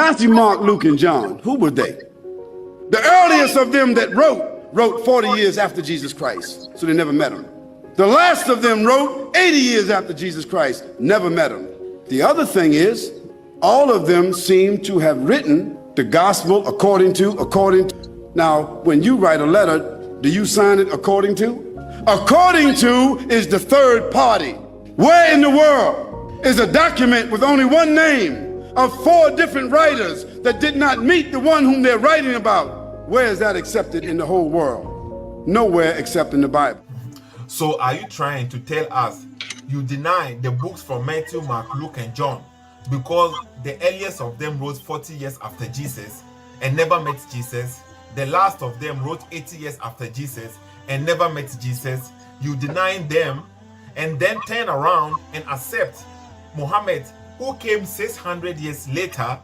Matthew, Mark, Luke, and John, who were they? The earliest of them that wrote 40 years after Jesus Christ, so they never met him. The last of them wrote 80 years after Jesus Christ, never met him. The other thing is, all of them seem to have written the gospel according to. Now, when you write a letter, do you sign it according to? According to is the third party. Where in the world is a document with only one name of 4 different writers that did not meet the one whom they're writing about? Where is that accepted in the whole world? Nowhere except in the Bible. So are you trying to tell us you deny the books from Matthew, Mark, Luke, and John because the earliest of them wrote 40 years after Jesus and never met Jesus? The last of them wrote 80 years after Jesus and never met Jesus. You deny them and then turn around and accept Muhammad, who came 600 years later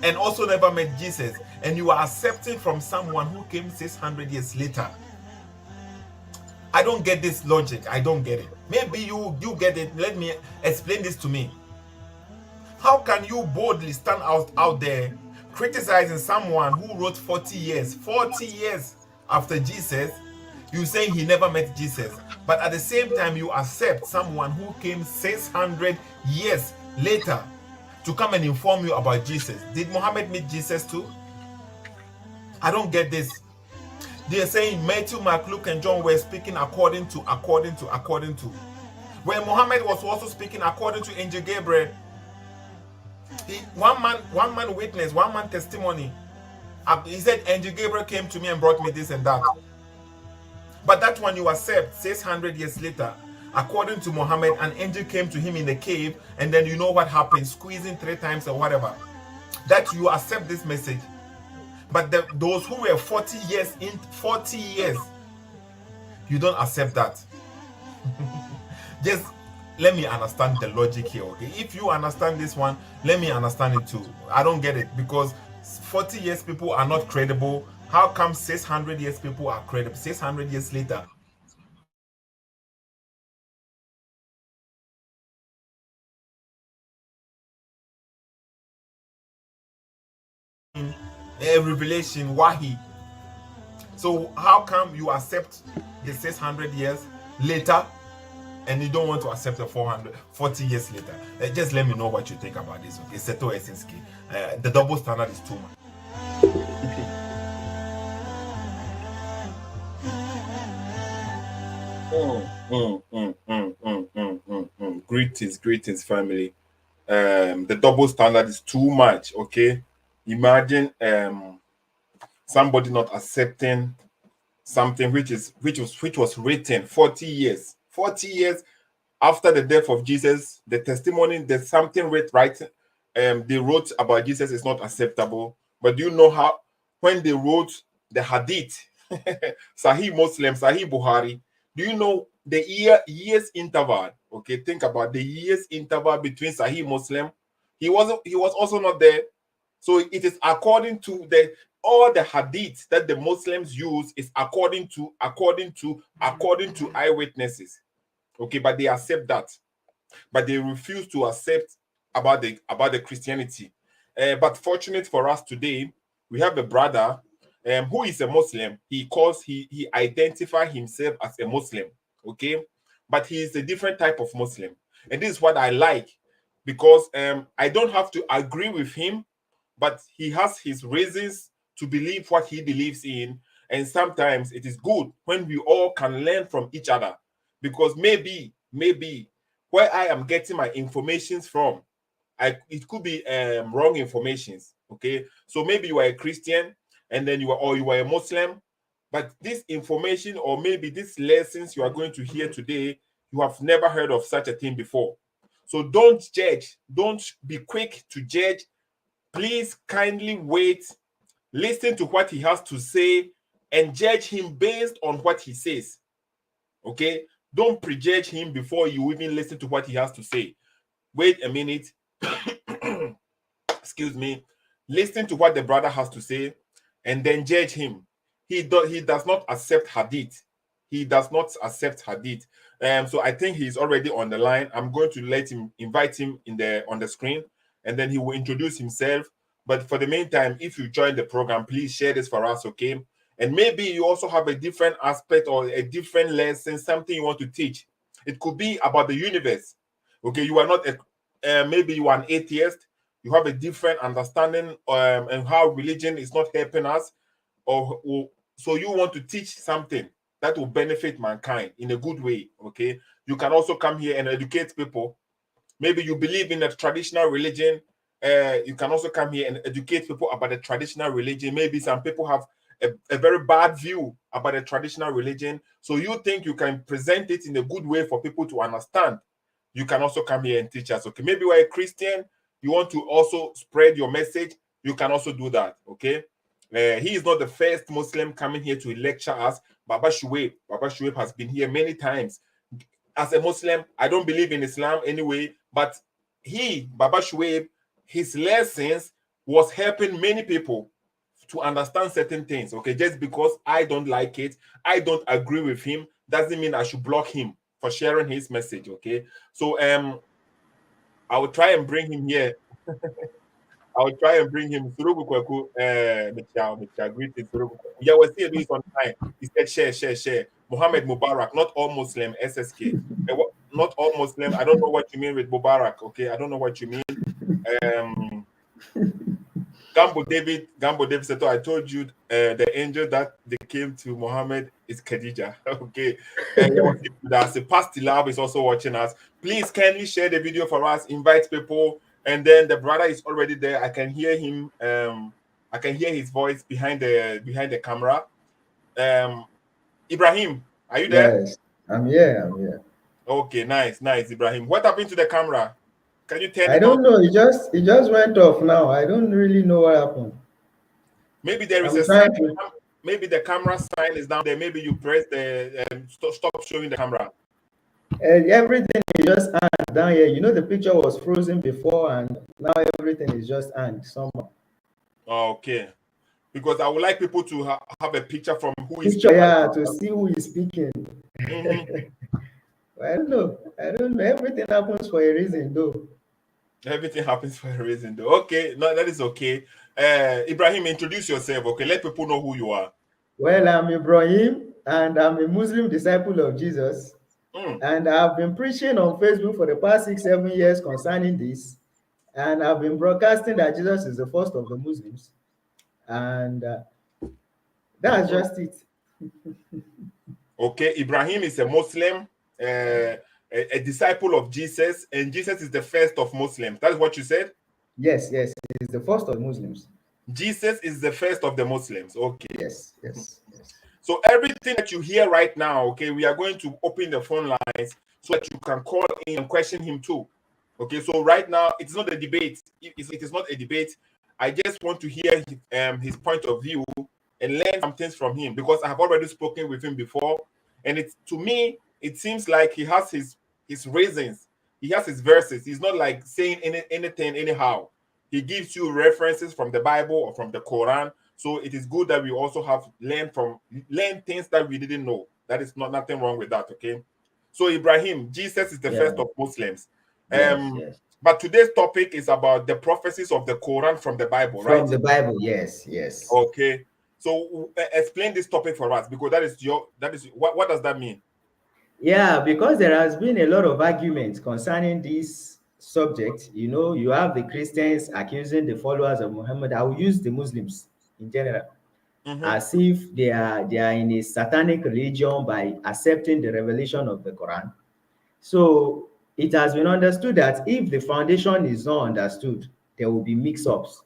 and also never met Jesus, and you are accepting from someone who came 600 years later. I don't get this logic. I don't get it. Maybe you get it. Let me explain this to me. How can you boldly stand out there criticizing someone who wrote 40 years after Jesus? You saying he never met Jesus, but at the same time you accept someone who came 600 years later to come and inform you about Jesus. Did Muhammad meet Jesus too? I don't get this. They are saying Matthew, Mark, Luke, and John were speaking according to. Where Muhammad was also speaking according to Angel Gabriel. One man witness, one man testimony. He said, Angel Gabriel came to me and brought me this and that. But that one you accept 600 years later, according to Muhammad, an angel came to him in the cave, and then you know what happened, squeezing 3 times or whatever. That you accept this message. But those who were 40 years, you don't accept that. Just let me understand the logic here, okay? If you understand this one, let me understand it too. I don't get it, because 40 years people are not credible. How come 600 years people are credible? 600 years later. A revelation, wahi. So how come you accept the 600 years later and you don't want to accept the 440 years later? Just let me know what you think about this, okay? Seto Esinski. The double standard is too much. Greetings, family. The double standard is too much, okay? Imagine somebody not accepting something which was written 40 years after the death of Jesus. The testimony that something they wrote about Jesus is not acceptable. But do you know how when they wrote the Hadith, Sahih Muslim, Sahih Bukhari, do you know the years interval? Okay, think about the years interval between Sahih Muslim. He was also not there. So it is according to all the hadith that the Muslims use is according to eyewitnesses. Okay, but they accept that, but they refuse to accept about the Christianity. But fortunate for us today, we have a brother who is a Muslim. He identifies himself as a Muslim. Okay, but he is a different type of Muslim, and this is what I like, because I don't have to agree with him. But he has his reasons to believe what he believes in. And sometimes it is good when we all can learn from each other. Because maybe where I am getting my informations from, it could be wrong informations. Okay. So maybe you are a Christian and then you are a Muslim. But this information, or maybe these lessons you are going to hear today, you have never heard of such a thing before. So don't judge. Don't be quick to judge. Please kindly wait, listen to what he has to say, and judge him based on what he says. Okay? Don't prejudge him before you even listen to what he has to say. Wait a minute. Excuse me. Listen to what the brother has to say, and then judge him. He does not accept hadith. He does not accept hadith. So I think he's already on the line. I'm going to invite him on the screen, and then he will introduce himself, But for the meantime, if you join the program, please share this for us, okay? And maybe you also have a different aspect or a different lesson, something you want to teach. It could be about the universe. Okay, you are not maybe you are an atheist. You have a different understanding and how religion is not helping us, or so you want to teach something that will benefit mankind in a good way. Okay, you can also come here and educate people. Maybe you believe in a traditional religion. You can also come here and educate people about the traditional religion. Maybe some people have a very bad view about the traditional religion. So you think you can present it in a good way for people to understand. You can also come here and teach us. Okay, maybe you're a Christian. You want to also spread your message. You can also do that. Okay. He is not the first Muslim coming here to lecture us. Baba Shuaib has been here many times. As a Muslim, I don't believe in Islam anyway, but Baba Shuaib, his lessons was helping many people to understand certain things. Okay, just because I don't like it, I don't agree with him, doesn't mean I should block him for sharing his message. Okay, so I will try and bring him here. I will try and bring him. Surugu Kweku, greetings, Surugu Kweku. Yeah, we're still doing it on time. He said, share. Muhammad Mubarak, not all Muslim, SSK. Not all Muslim. I don't know what you mean with Mubarak, okay? I don't know what you mean. Gambo David said, I told you the angel that they came to Muhammad is Khadija. Okay. That's the Pastor Lab is also watching us. Please kindly share the video for us, invite people, and then the brother is already there. I can hear him. I can hear his voice behind the camera. Ibrahim, are you there? Yes, I'm here. Okay, nice, Ibrahim. What happened to the camera? Can you turn I it on? don't know. It just went off now. I don't really know what happened. Maybe there is I'm a sign. trying to. Maybe the camera sign is down there. Maybe you press the stop showing the camera. Everything is just hanged down here. You know, the picture was frozen before, and now everything is just hanged somehow. Okay, because I would like people to have a picture from who is Picture, yeah, to see who is speaking. I don't know. Everything happens for a reason, though. Everything happens for a reason, though. Okay, no, that is okay. Ibrahim, introduce yourself. Okay, let people know who you are. Well, I'm Ibrahim, and I'm a Muslim disciple of Jesus. And I've been preaching on Facebook for the past 6-7 years concerning this. And I've been broadcasting that Jesus is the first of the Muslims. And that's just it. Okay, Ibrahim is a Muslim, a disciple of Jesus, and Jesus is the first of Muslims. That's what you said? Yes, he's the first of Muslims. Jesus is the first of the Muslims. Okay. Yes. So everything that you hear right now, okay, we are going to open the phone lines so that you can call in and question him too. Okay, so right now it's not a debate. It is not a debate. I just want to hear his point of view and learn some things from him, because I have already spoken with him before, and to me it seems like he has his reasons. He has his verses. He's not like saying anything anyhow. He gives you references from the Bible or from the Quran. So it is good that we also have learn things that we didn't know. That is nothing wrong with that. Okay. So Ibrahim, Jesus is the first of Muslims. Yes. But today's topic is about the prophecies of the Quran from the Bible, right? From the Bible, yes. Okay. So explain this topic for us, because that is what does that mean? Yeah, because there has been a lot of arguments concerning this subject. You know, you have the Christians accusing the followers of Muhammad. I will use the Muslims in general, as if they are in a satanic religion by accepting the revelation of the Quran. So it has been understood that if the foundation is not understood, there will be mix-ups.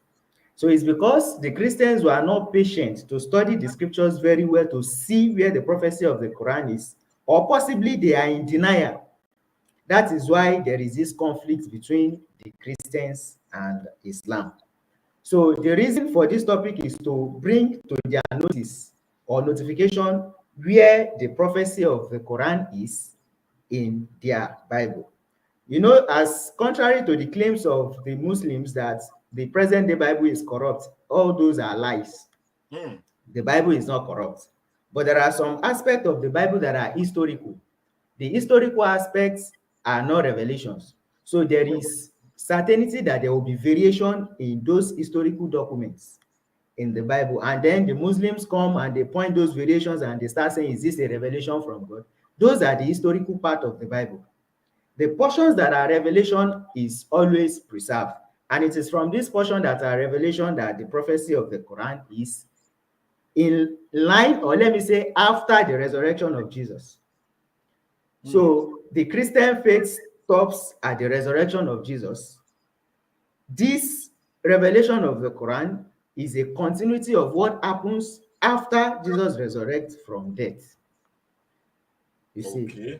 So it's because the Christians were not patient to study the scriptures very well to see where the prophecy of the Quran is, or possibly they are in denial. That is why there is this conflict between the Christians and Islam. So the reason for this topic is to bring to their notice or notification where the prophecy of the Quran is in their Bible. You know, as contrary to the claims of the Muslims that the present day Bible is corrupt, all those are lies. The Bible is not corrupt. But there are some aspects of the Bible that are historical. The historical aspects are not revelations. So there is certainty that there will be variation in those historical documents in the Bible, and then the Muslims come and they point those variations and they start saying, is this a revelation from God? Those are the historical part of the Bible. The portions that are revelation is always preserved, and it is from this portion that are revelation that the prophecy of the Quran is in line, or let me say, after the resurrection of Jesus. So the Christian faith stops at the resurrection of Jesus. This revelation of the Quran is a continuity of what happens after Jesus resurrects from death. You see? Okay.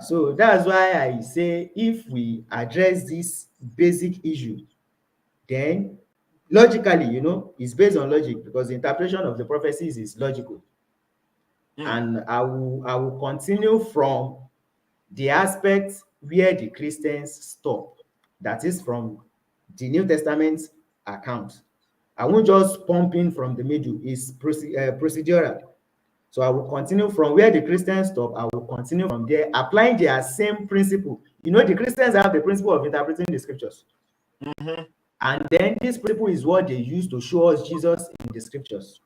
So that's why I say if we address this basic issue, then logically, you know, it's based on logic, because the interpretation of the prophecies is logical. And I will continue from the aspect where the Christians stop, that is from the New Testament account. I won't just pump in from the middle, it's procedural. So I will continue from where the Christians stop. I will continue from there, applying their same principle. You know, the Christians have the principle of interpreting the scriptures. And then this principle is what they use to show us Jesus in the scriptures.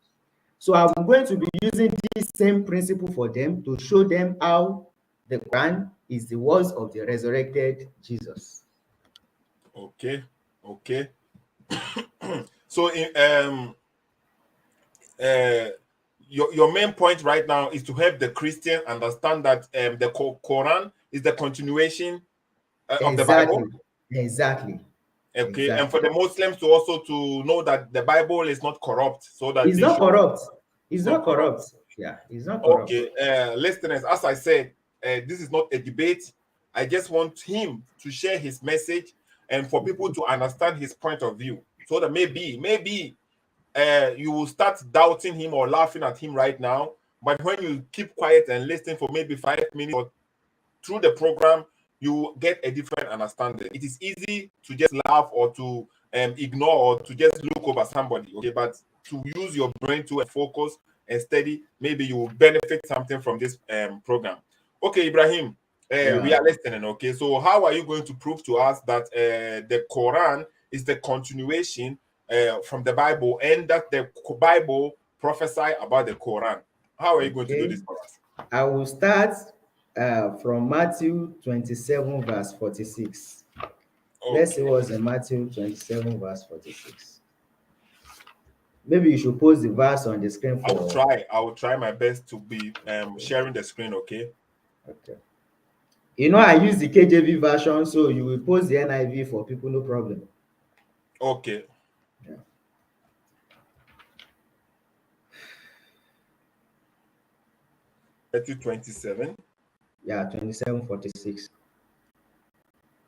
So I'm going to be using this same principle for them to show them how the Quran is the words of the resurrected Jesus. Okay. So your main point right now is to help the Christian understand that the Quran is the continuation of the Bible. Exactly. Okay, and for the Muslims to also to know that the Bible is not corrupt, so that it's not corrupt. It's not corrupt. Yeah, it's not corrupt. Okay, listeners, as I said, this is not a debate. I just want him to share his message and for people to understand his point of view, so that maybe you will start doubting him or laughing at him right now. But when you keep quiet and listen for maybe 5 minutes or through the program, you get a different understanding. It is easy to just laugh or to ignore or to just look over somebody, okay? But to use your brain to focus and study, maybe you will benefit something from this program. Okay, Ibrahim, we are listening, okay? So how are you going to prove to us that the Quran is the continuation from the Bible and that the Bible prophesy about the Quran? How are you going to do this for us? I will start from Matthew 27 verse 46. Okay. Let's see what's in Matthew 27 verse 46. Maybe you should post the verse on the screen for... I will try my best to be sharing the screen, okay? Okay. You know, I use the KJV version, so you will post the NIV for people, no problem. Okay. Yeah. Matthew 27. Yeah, 27:46.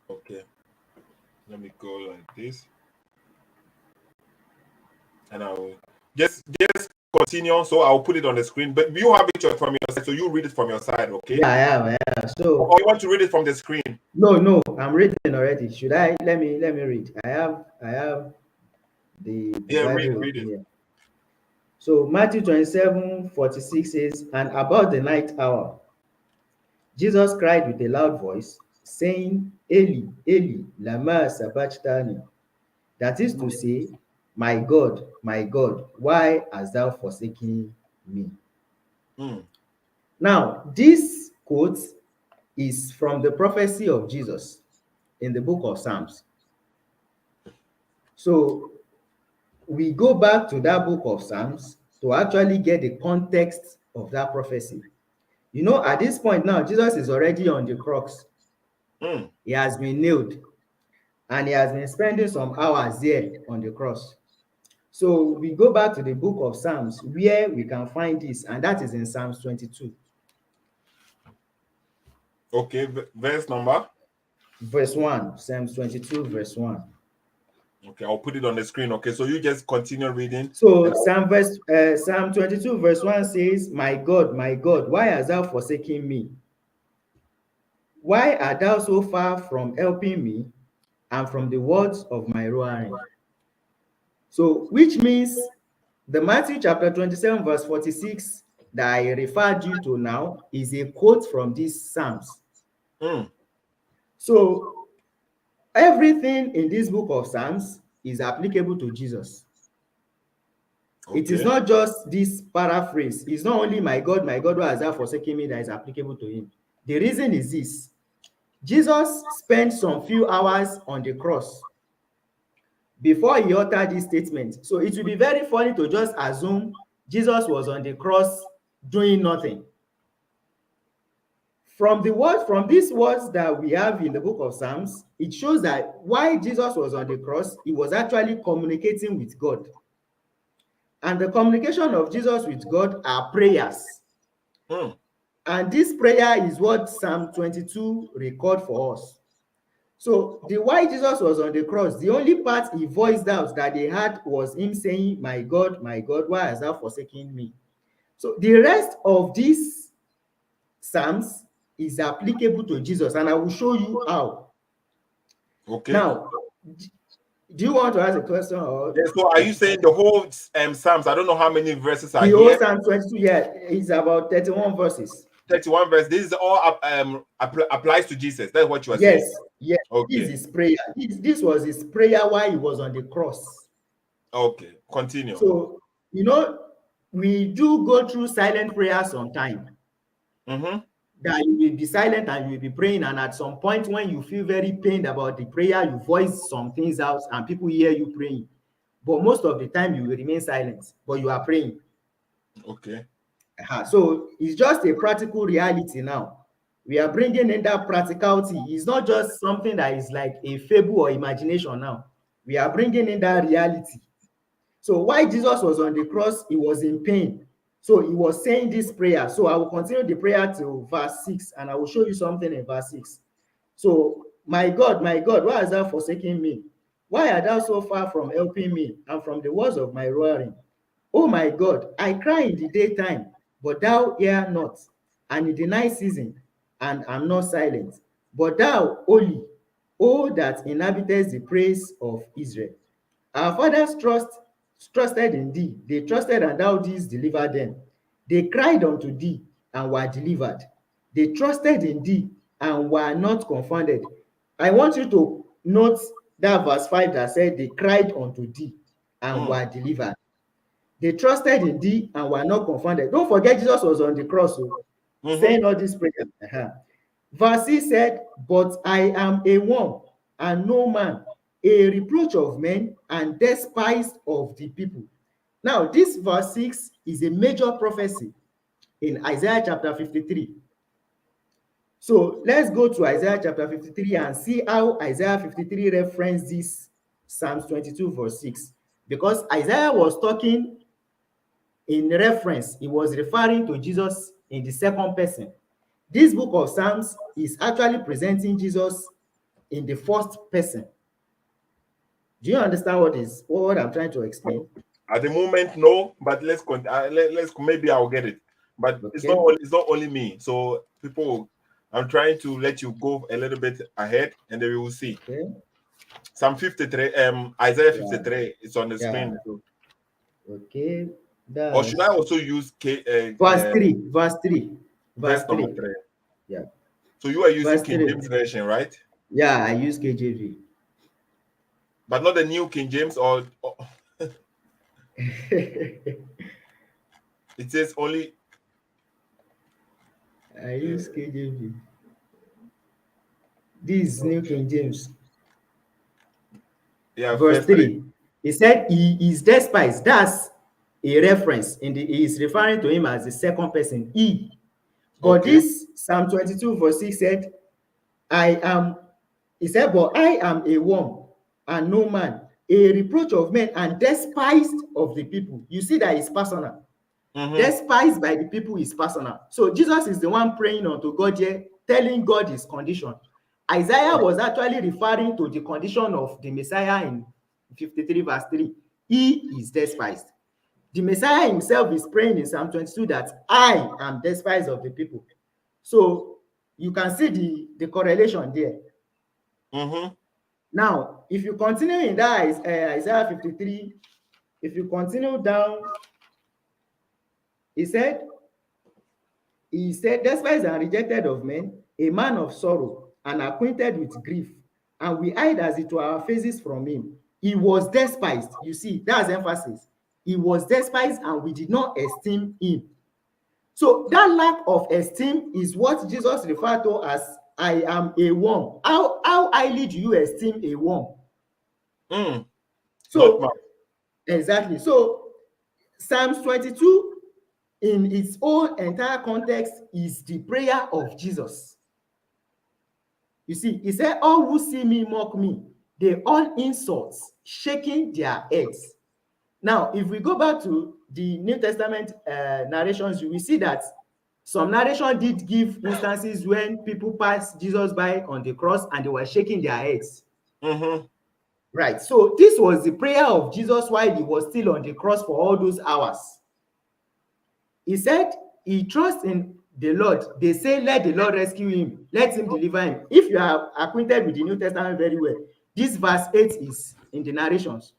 Okay. Let me go like this. And I will just continue. So I'll put it on the screen. But you have it from your side, so you read it from your side, okay? Yeah, I am. Yeah. So, or you want to read it from the screen? No, I'm reading already. Should I? Let me read. I have the Bible read it. here. So Matthew 27:46 says, and about the ninth hour, Jesus cried with a loud voice, saying, Eli, Eli, lama sabachthani. That is to say, my God, why hast thou forsaken me? Now, this quote is from the prophecy of Jesus in the book of Psalms. So we go back to that book of Psalms to actually get the context of that prophecy. You know, at this point now, Jesus is already on the cross. He has been nailed, and he has been spending some hours there on the cross. So we go back to the book of Psalms where we can find this, and that is in Psalms 22. Okay, verse number? Verse 1, Psalms 22, verse 1. Okay, I'll put it on the screen. Okay, so you just continue reading. So Psalm 22, verse 1 says, my God, why hast thou forsaken me? Why art thou so far from helping me and from the words of my roaring? So, which means the Matthew chapter 27, verse 46 that I referred you to now is a quote from these Psalms. So, Everything in this book of Psalms is applicable to Jesus. Okay. It is not just this paraphrase. It's not only my God, why hast thou forsaken me, that is applicable to him. The reason is this. Jesus spent some few hours on the cross before he uttered this statement. So it will be very funny to just assume Jesus was on the cross doing nothing. From these words that we have in the book of Psalms, it shows that while Jesus was on the cross, he was actually communicating with God. And the communication of Jesus with God are prayers. And this prayer is what Psalm 22 record for us. So the why Jesus was on the cross, the only part he voiced out that they had was him saying, my God, why hast thou forsaken me? So the rest of these Psalms is applicable to Jesus, and I will show you how. Okay. Now, do you want to ask a question? Or yeah, so are you saying the whole Psalms? I don't know how many verses are the here. whole Psalm 22, yeah, it's about 31 verses. 31 verses. This is all applies to Jesus. That's what you are saying. Yes. Okay. This is his prayer. This was his prayer while he was on the cross. Okay, continue. So, we do go through silent prayer sometime. That you will be silent and you will be praying, and at some point when you feel very pained about the prayer, you voice some things out and people hear you praying. But most of the time you will remain silent, but you are praying. Okay. So it's just a practical reality now. We are bringing in that practicality. It's not just something that is like a fable or imagination now. We are bringing in that reality. So while Jesus was on the cross, he was in pain. So he was saying this prayer. So I will continue the prayer to verse 6, and I will show you something in verse 6. So, my God, why hast thou forsaken me? Why art thou so far from helping me and from the words of my roaring? Oh my God, I cry in the daytime, but thou hear not, and in the night season, and am not silent. But thou only, O that inhabitest the praise of Israel. Our fathers trusted in thee. They trusted, and thou didst deliver them. They cried unto thee and were delivered. They trusted in thee and were not confounded. I want you to note that verse 5 that said they cried unto thee and were delivered. They trusted in thee and were not confounded. Don't forget, Jesus was on the cross, saying all these prayers. Verse 6 said, but I am a worm and no man, a reproach of men and despised of the people. Now, this verse 6 is a major prophecy in Isaiah chapter 53. So let's go to Isaiah chapter 53 and see how Isaiah 53 references this Psalms 22 verse 6. Because Isaiah was talking in reference, he was referring to Jesus in the second person. This book of Psalms is actually presenting Jesus in the first person. Do you understand what I'm trying to explain? At the moment, no, but let's maybe I'll get it. But Okay. it's not only me. So people, I'm trying to let you go a little bit ahead, and then we will see. Okay. Psalm 53, Isaiah 53 is on the screen. Okay. Or should I also use verse 3? Verse number 3. 3. Yeah. So you are using Verse King 3. James Version, right? Yeah, I use KJV. But not the new King James, or it says only. I use KJV. This is New King James. Yeah, verse 3. He said he is despised. That's a reference. He is referring to him as the second person, he. But this Psalm 22 verse 6 said, he said, but I am a worm and no man, a reproach of men and despised of the people. You see that it's personal. Despised by the people is personal. So Jesus is the one praying unto God here, telling God his condition. Isaiah was actually referring to the condition of the Messiah in 53 verse 3. He is despised. The Messiah himself is praying in Psalm 22 that I am despised of the people. So you can see the correlation there. Now, if you continue in that Isaiah 53, if you continue down, he said, despised and rejected of men, a man of sorrow and acquainted with grief. and we hide as it were our faces from him. He was despised. You see, that's emphasis. He was despised and we did not esteem him. So that lack of esteem is what Jesus referred to as I am a worm. How highly do you esteem a worm? Not So much. exactly. So Psalms 22 in its own entire context is the prayer of Jesus. You see, he said, all who see me mock me, they all insult, shaking their heads. Now, if we go back to the New Testament narrations, you will see that some narration did give instances when people passed Jesus by on the cross and they were shaking their heads. Right. So this was the prayer of Jesus while he was still on the cross for all those hours. He said he trusts in the Lord. They say, let the Lord rescue him. Let him deliver him. If you are acquainted with the New Testament very well, this verse 8 is in the narrations.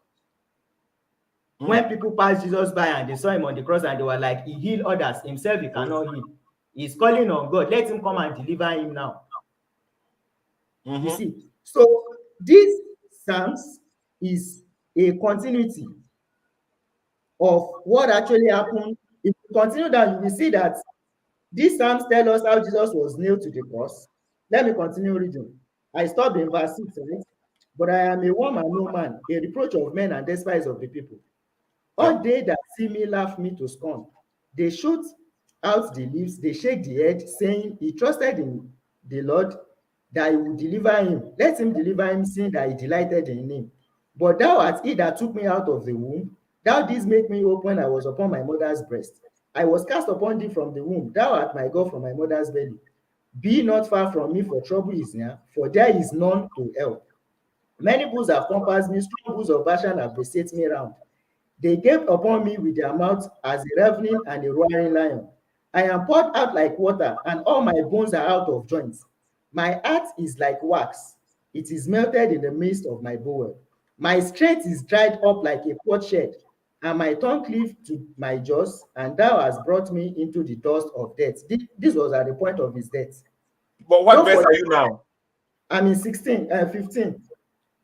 When people passed Jesus by and they saw him on the cross and they were like, he healed others, himself he cannot heal. He's calling on God. Let him come and deliver him now. You see, so this Psalms is a continuity of what actually happened. If you continue that, you will see that these Psalms tell us how Jesus was nailed to the cross. Let me continue reading. I stopped in verse 6, right? But I am a worm and no man, a reproach of men and despise of the people. All they that see me laugh me to scorn. They shoot out the lips, they shake the head, saying, he trusted in the Lord that he would deliver him. Let him deliver him, seeing that he delighted in him. But thou art he that took me out of the womb. Thou didst make me open when I was upon my mother's breast. I was cast upon thee from the womb. Thou art my God from my mother's belly. Be not far from me, for trouble is near, for there is none to help. Many bulls have compassed me, strong bulls of Bashan have beset me round. They gaped upon me with their mouths as a ravening and a roaring lion. I am poured out like water, and all my bones are out of joints. My heart is like wax. It is melted in the midst of my bowel. My strength is dried up like a potsherd, and my tongue cleaved to my jaws, and thou hast brought me into the dust of death. This was at the point of his death. But what verse are you now? I'm in 15.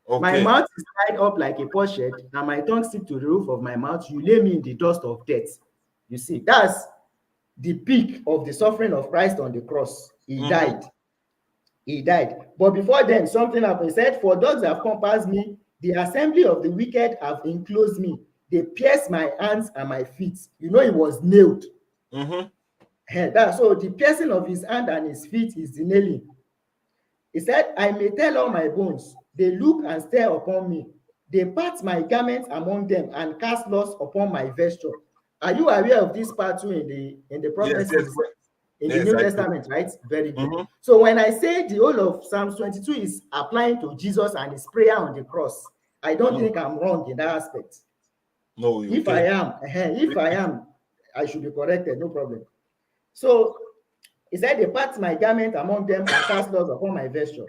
Okay. My mouth is tied up like a potsherd, and my tongue stick to the roof of my mouth. You lay me in the dust of death. You see, that's the peak of the suffering of Christ on the cross. He died. He died. But before then, something happened. He said, for dogs have compassed me, the assembly of the wicked have enclosed me. They pierced my hands and my feet. You know, he was nailed. So the piercing of his hand and his feet is the nailing. He said, I may tell all my bones, they look and stare upon me. They part my garments among them and cast lots upon my vesture. Are you aware of this part too in the prophecies in the New Testament, right? Very good. So when I say the whole of Psalms 22 is applying to Jesus and his prayer on the cross, I don't think I'm wrong in that aspect. No, if I am, I should be corrected, no problem. So he said, they part my garment among them and cast lots upon my vesture.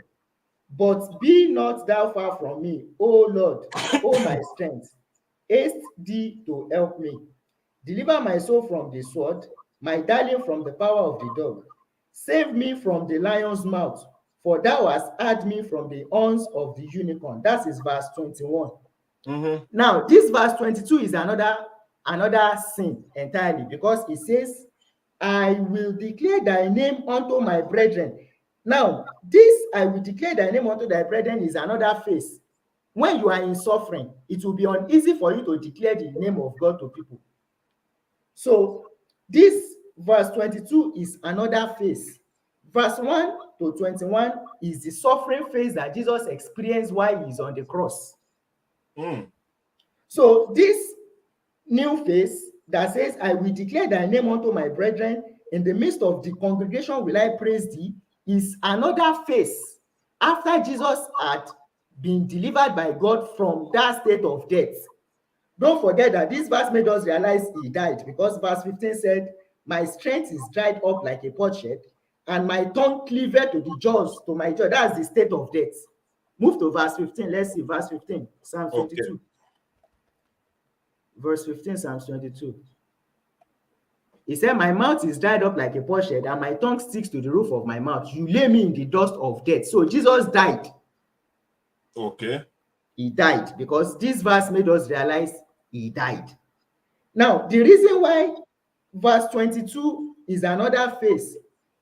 But be not thou far from me, O Lord, O my strength. Haste thee to help me. Deliver my soul from the sword, my darling from the power of the dog. Save me from the lion's mouth, for thou hast had me from the horns of the unicorn. That is verse 21. Now, this verse 22 is another sin entirely, because it says, I will declare thy name unto my brethren. Now, this I will declare thy name unto thy brethren is another phase. When you are in suffering, it will be uneasy for you to declare the name of God to people. So this verse 22 is another phase. Verse 1 to 21 is the suffering phase that Jesus experienced while he's on the cross. So this new phase that says, I will declare thy name unto my brethren, in the midst of the congregation will I praise thee, is another phase after Jesus had been delivered by God from that state of death. Don't forget that this verse made us realize he died, because verse 15 said, my strength is dried up like a potsherd, and my tongue cleaved to the jaws, to my jaw. That's the state of death. Move to verse 15. Let's see verse 15, Psalm 22. Verse 15, Psalms 22. He said, my mouth is dried up like a potsherd, and my tongue sticks to the roof of my mouth. You lay me in the dust of death. So Jesus died. Okay. He died because this verse made us realize he died. Now, the reason why verse 22 is another phase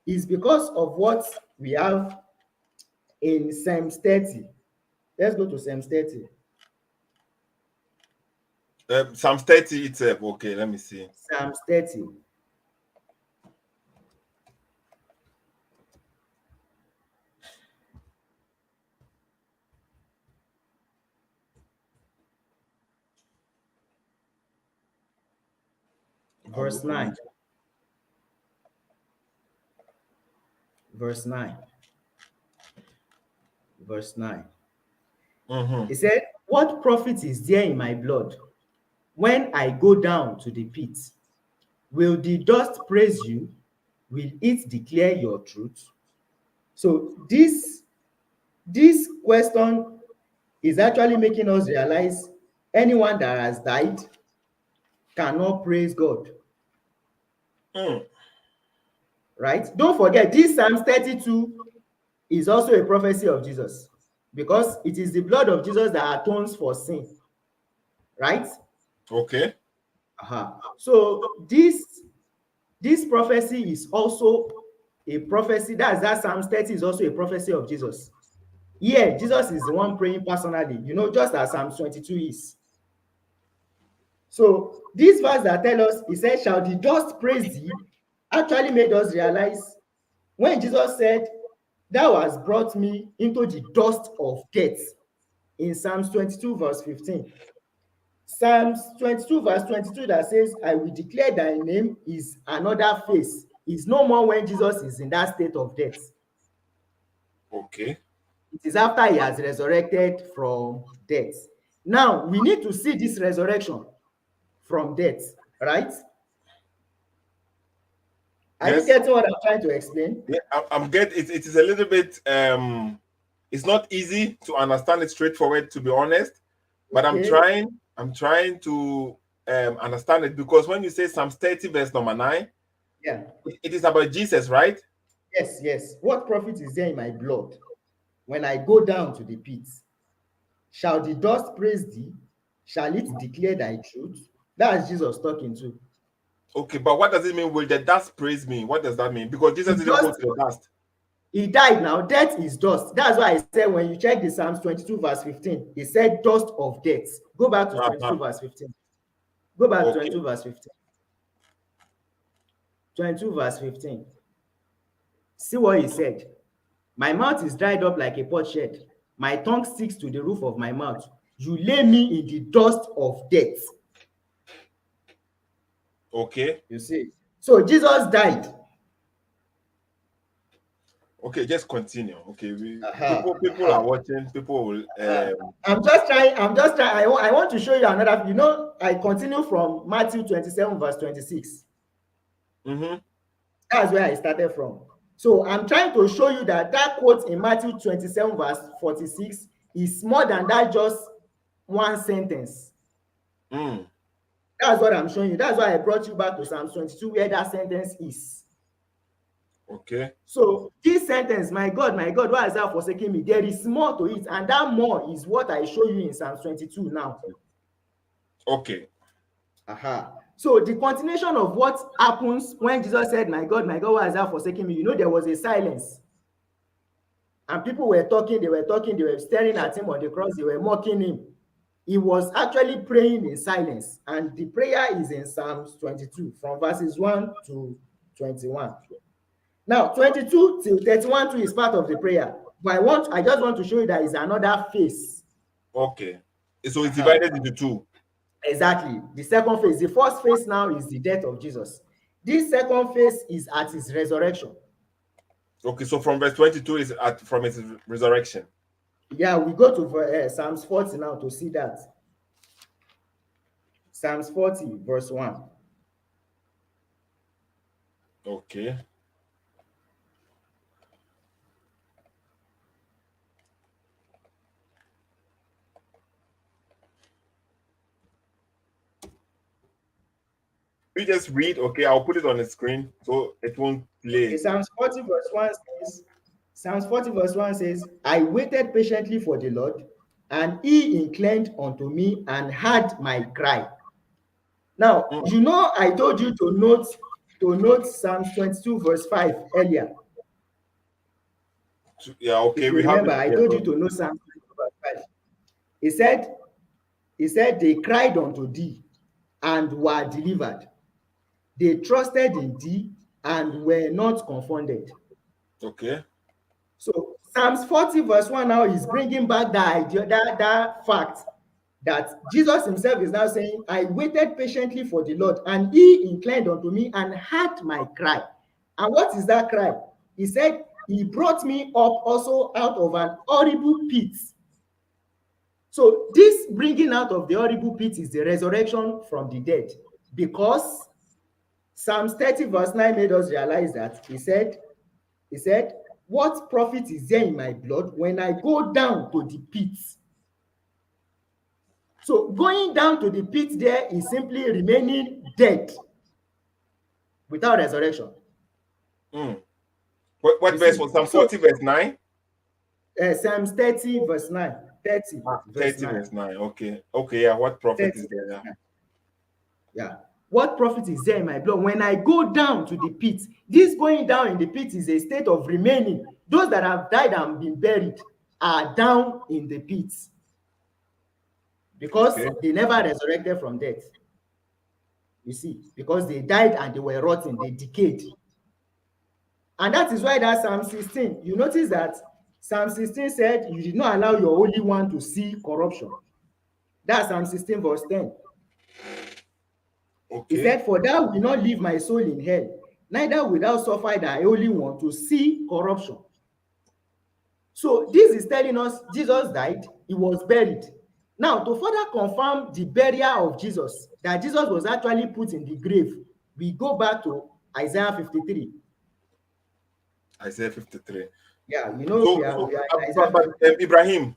is because of what we have in Psalms 30. Let's go to Psalms 30. Psalm 30 itself. Okay, let me see. Psalms 30. Verse 9. Verse 9. Verse 9. He said, what profit is there in my blood when I go down to the pit? Will the dust praise you? Will it declare your truth? So this question is actually making us realize anyone that has died cannot praise God. Right? Don't forget, this Psalms 32 is also a prophecy of Jesus because it is the blood of Jesus that atones for sin. Right? Okay. So this prophecy is also a prophecy. That Psalms 30 is also a prophecy of Jesus. Yeah, Jesus is the one praying personally, just as Psalms 22 is. So this verse that tells us, he said, shall the dust praise thee, actually made us realize when Jesus said, thou hast brought me into the dust of death in Psalms 22 verse 15. Psalms 22 verse 22 that says, I will declare thy name is another face. It's no more when Jesus is in that state of death. Okay. It is after he has resurrected from death. Now, we need to see this resurrection from death, right? Are you getting what I'm trying to explain? Yeah, I'm getting it. It is a little bit it's not easy to understand it straightforward, to be honest, but Okay. I'm trying to understand it, because when you say Psalms 30 verse number 9, Yeah. it is about Jesus, right? Yes. What profit is there in my blood when I go down to the pit? Shall the dust praise thee? Shall it declare thy truth? That's Jesus talking to. Okay, but what does it mean? Will the dust praise me? What does that mean? Because Jesus didn't go to the dust. He died now. Death is dust. That's why I said when you check the Psalms 22 verse 15, he said dust of death. Go back to 22 verse 15. Go back to 22 verse 15. 22 verse 15. See what he said. My mouth is dried up like a potsherd. My tongue sticks to the roof of my mouth. You lay me in the dust of death. Okay. You see. So Jesus died. Okay, just continue. Okay, people are watching. People will. I'm just trying. I want to show you another. I continue from Matthew 27 verse 26. That's where I started from. So I'm trying to show you that quote in Matthew 27 verse 46 is more than that just one sentence. That's what I'm showing you. That's why I brought you back to Psalms 22 where that sentence is. Okay. So this sentence, my God, why has thou forsaken me? There is more to it, and that more is what I show you in Psalms 22 now. Okay. So the continuation of what happens when Jesus said, my God, why has thou forsaken me? There was a silence. And people were talking, they were staring at him on the cross, they were mocking him. He was actually praying in silence. And the prayer is in Psalms 22, from verses 1 to 21. Now, 22 till 31 too is part of the prayer. But I just want to show you that is another phase. Okay. So it's divided into two. Exactly. The second phase. The first phase now is the death of Jesus. This second phase is at his resurrection. Okay, so from verse 22 is from his resurrection. Yeah, we go to Psalms 40 now to see that. Psalms 40 verse 1. Okay. You just read. Okay, I'll put it on the screen so it won't play. Okay, Psalms 40 verse 1 says, I waited patiently for the Lord. and he inclined unto me and heard my cry. Now, you know, I told you to note Psalms 22 verse 5 earlier. Yeah, okay, If you we have remember, it I here. told you to note Psalms 22 verse 5. He said, they cried unto thee and were delivered. They trusted in thee and were not confounded. Okay. So Psalms 40 verse 1 now is bringing back that idea, that fact that Jesus himself is now saying, I waited patiently for the Lord, and he inclined unto me and heard my cry. And what is that cry? He said, he brought me up also out of an horrible pit. So this bringing out of the horrible pit is the resurrection from the dead, because Psalms 30 verse 9 made us realize that he said, what profit is there in my blood when I go down to the pit? So going down to the pit there is simply remaining dead without resurrection. What verse was Psalm 40 verse 9? Psalms 30 verse 9. 30 verse 30 9. verse 9. Okay. Okay, yeah. What profit is there? Yeah. Yeah. What profit is there in my blood when I go down to the pit? This going down in the pit is a state of remaining. Those that have died and been buried are down in the pit because they never resurrected from death. You see, because they died and they were rotten, they decayed. And that is why that Psalm 16, you notice that Psalm 16 said, you did not allow your Holy One to see corruption. That's Psalm 16 verse 10. Okay. He said, for thou will not leave my soul in hell, neither will thou suffer thy Holy One to see corruption. So this is telling us Jesus died, he was buried. Now, to further confirm the burial of Jesus, that Jesus was actually put in the grave, we go back to Isaiah 53. Isaiah 53. Yeah, you know, Ibrahim,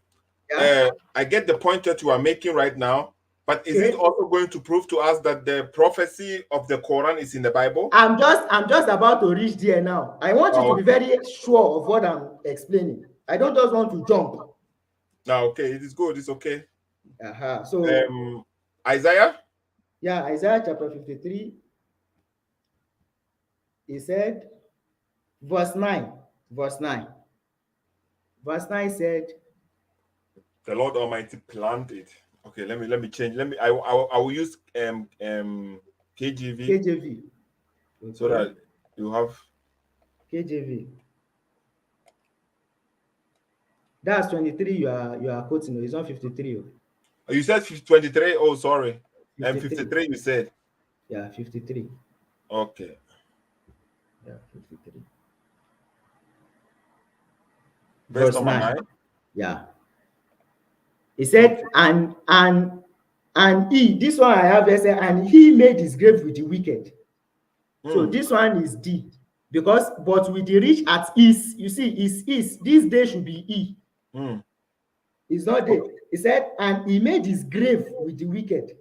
yeah? I get the point that you are making right now, but is it also going to prove to us that the prophecy of the Quran is in the Bible? I'm just about to reach there now. I want you to be very sure of what I'm explaining. I don't just want to jump. No, okay, it is good. It's okay. So Isaiah? Yeah, Isaiah chapter 53. He said, verse 9. Verse 9 said, the Lord Almighty planted. Okay, let me change. I will use KJV. KJV. Okay. So that you have KJV. That's 23 you are quoting. It's not 53. You said 23. Oh, sorry. 53. 53 you said. Yeah, 53. Okay. Yeah, 53. Verse number 9. Yeah. He said, okay. and he, this one I have there, and he made his grave with the wicked. So this one is D, because but with the rich at ease, you see, is this day should be E. It's not there. He said, and he made his grave with the wicked,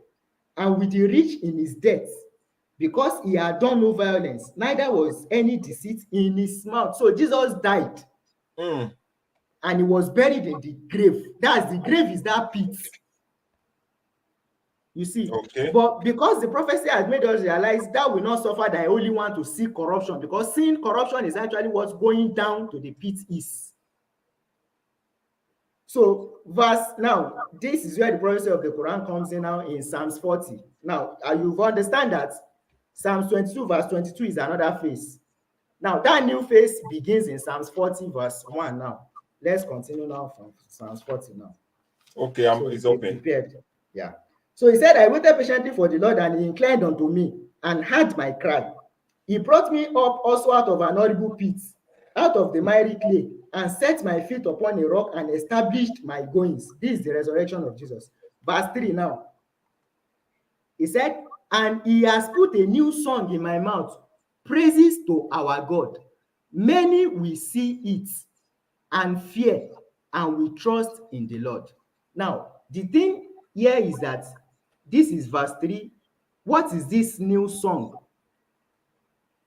and with the rich in his death, because he had done no violence, neither was any deceit in his mouth. So Jesus died. And he was buried in the grave. That's the grave is that pit. You see, but because the prophecy has made us realize that will not suffer thy Holy One to see corruption, because seeing corruption is actually what's going down to the pit is. So now, this is where the prophecy of the Quran comes in now in Psalms 40. Now, you understand that Psalms 22 verse 22 is another phase. Now, that new phase begins in Psalms 40 verse 1 now. Let's continue now from Psalms 40 now. Okay, it's open. Prepared. Yeah. So he said, I waited patiently for the Lord, and he inclined unto me and heard my cry. He brought me up also out of an horrible pit, out of the miry clay, and set my feet upon a rock and established my goings. This is the resurrection of Jesus. Verse 3 now. He said, and he has put a new song in my mouth, praises to our God. Many will see it and fear, and we trust in the Lord. Now, the thing here is that this is verse 3. What is this new song?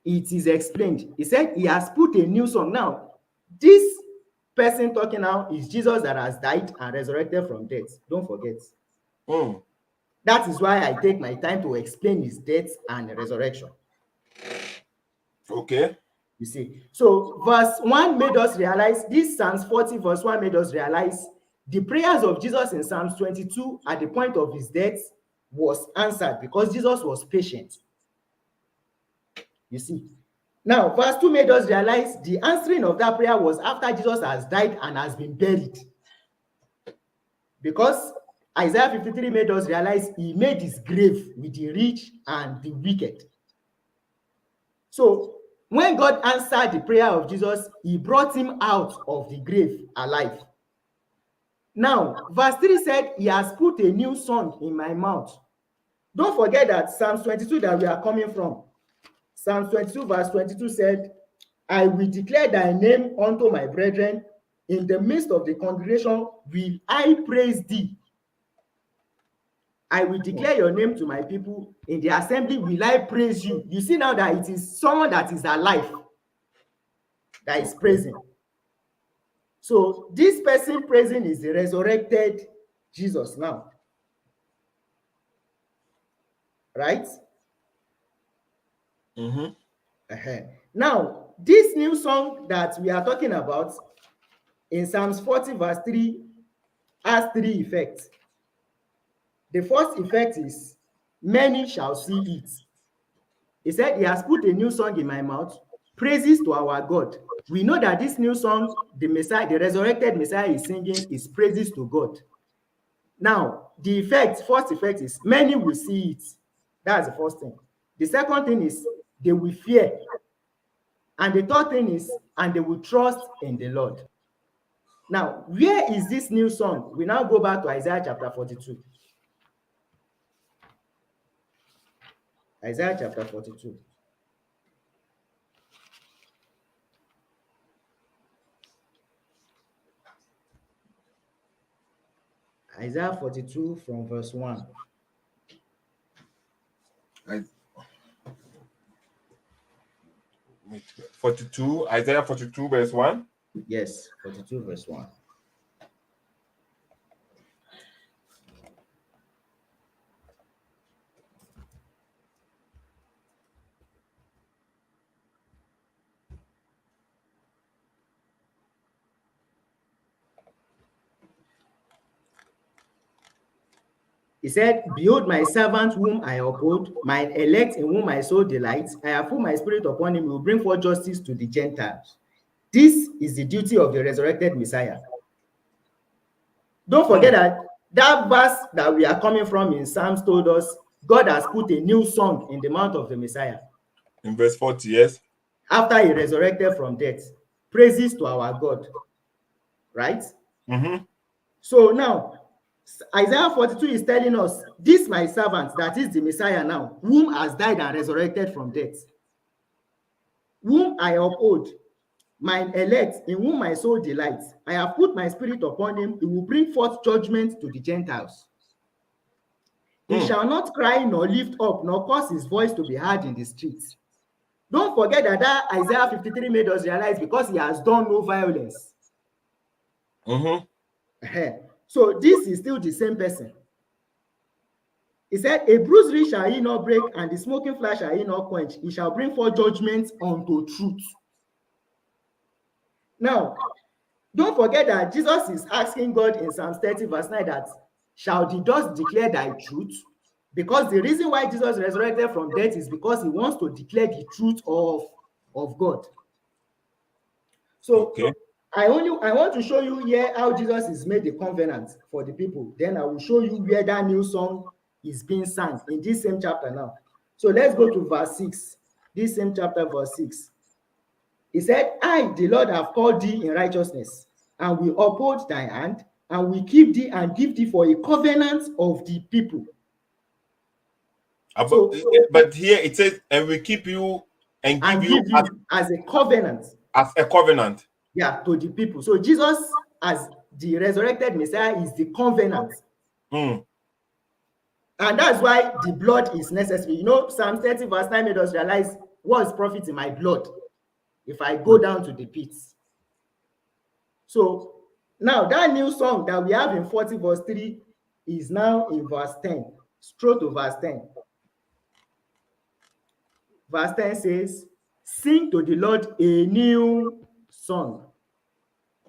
It is explained. He said he has put a new song. Now, this person talking now is Jesus that has died and resurrected from death. Don't forget. That is why I take my time to explain his death and resurrection. Okay. You see, so verse 1 made us realize, this Psalms 40 verse 1 made us realize the prayers of Jesus in Psalms 22 at the point of his death was answered because Jesus was patient. You see. Now, verse 2 made us realize the answering of that prayer was after Jesus has died and has been buried. Because Isaiah 53 made us realize he made his grave with the rich and the wicked. So, when God answered the prayer of Jesus, he brought him out of the grave alive. Now, verse 3 said, he has put a new song in my mouth. Don't forget that Psalms 22 that we are coming from. Psalms 22 verse 22 said, I will declare thy name unto my brethren. In the midst of the congregation will I praise thee. I will declare your name to my people. In the assembly will I praise you. You see now that it is someone that is alive that is praising. So this person praising is the resurrected Jesus now. Right? Now, this new song that we are talking about in Psalms 40 verse 3 has three effects. The first effect is, many shall see it. He said, he has put a new song in my mouth, praises to our God. We know that this new song, the Messiah, the resurrected Messiah is singing, is praises to God. Now, the effect, first effect is, many will see it. That's the first thing. The second thing is, they will fear. And the third thing is, and they will trust in the Lord. Now, where is this new song? We now go back to Isaiah chapter 42. Isaiah chapter 42. Isaiah 42 from verse 1. 42, Isaiah 42 verse 1. Yes, 42 verse 1. He said, behold my servant whom I uphold, mine elect in whom my soul delights. I have put my spirit upon him, he will bring forth justice to the Gentiles. This is the duty of the resurrected Messiah. Don't forget that verse that we are coming from in Psalms told us, God has put a new song in the mouth of the Messiah. In verse 40, yes. After he resurrected from death. Praises to our God. Right? So now, Isaiah 42 is telling us, this my servant, that is the Messiah now, whom has died and resurrected from death, whom I uphold, mine elect, in whom my soul delights. I have put my spirit upon him, he will bring forth judgment to the Gentiles. He shall not cry nor lift up, nor cause his voice to be heard in the streets. Don't forget that Isaiah 53 made us realize, because he has done no violence. So this is still the same person. He said, a bruised reed shall he not break, and the smoking flash shall he not quench. He shall bring forth judgment unto truth. Now, don't forget that Jesus is asking God in Psalms 30 verse 9 that, shall the dust declare thy truth? Because the reason why Jesus resurrected from death is because he wants to declare the truth of God. So, I want to show you here how Jesus is made a covenant for the people. Then I will show you where that new song is being sung in this same chapter now. So let's go to verse 6. This same chapter, verse 6. He said, I, the Lord, have called thee in righteousness, and will uphold thy hand, and will keep thee and give thee for a covenant of the people. But here it says, and will keep you and give you as a covenant. As a covenant. Yeah, to the people. So Jesus, as the resurrected Messiah, is the covenant. And that's why the blood is necessary. You know, Psalm 30 verse 9 made us realize, what is profit in my blood if I go down to the pits? So now that new song that we have in 40 verse 3 is now in verse 10. Scroll to verse 10. Verse 10 says, sing to the Lord a new song,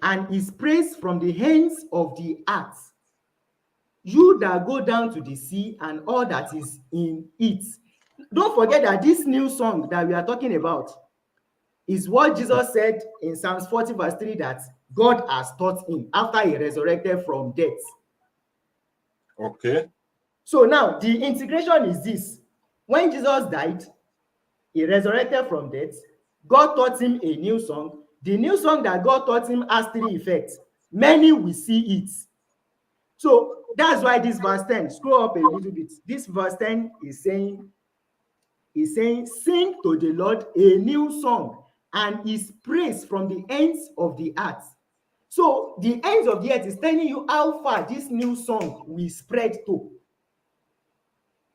and his praise from the ends of the earth. You that go down to the sea and all that is in it. Don't forget that this new song that we are talking about is what Jesus said in Psalms 40 verse 3 that God has taught him after he resurrected from death. Okay. So now the integration is this. When Jesus died, he resurrected from death. God taught him a new song. The new song that God taught him has three effects. Many will see it. So that's why this verse 10, scroll up a little bit. This verse 10 is saying, sing to the Lord a new song, and his praise from the ends of the earth. So the ends of the earth is telling you how far this new song will spread to.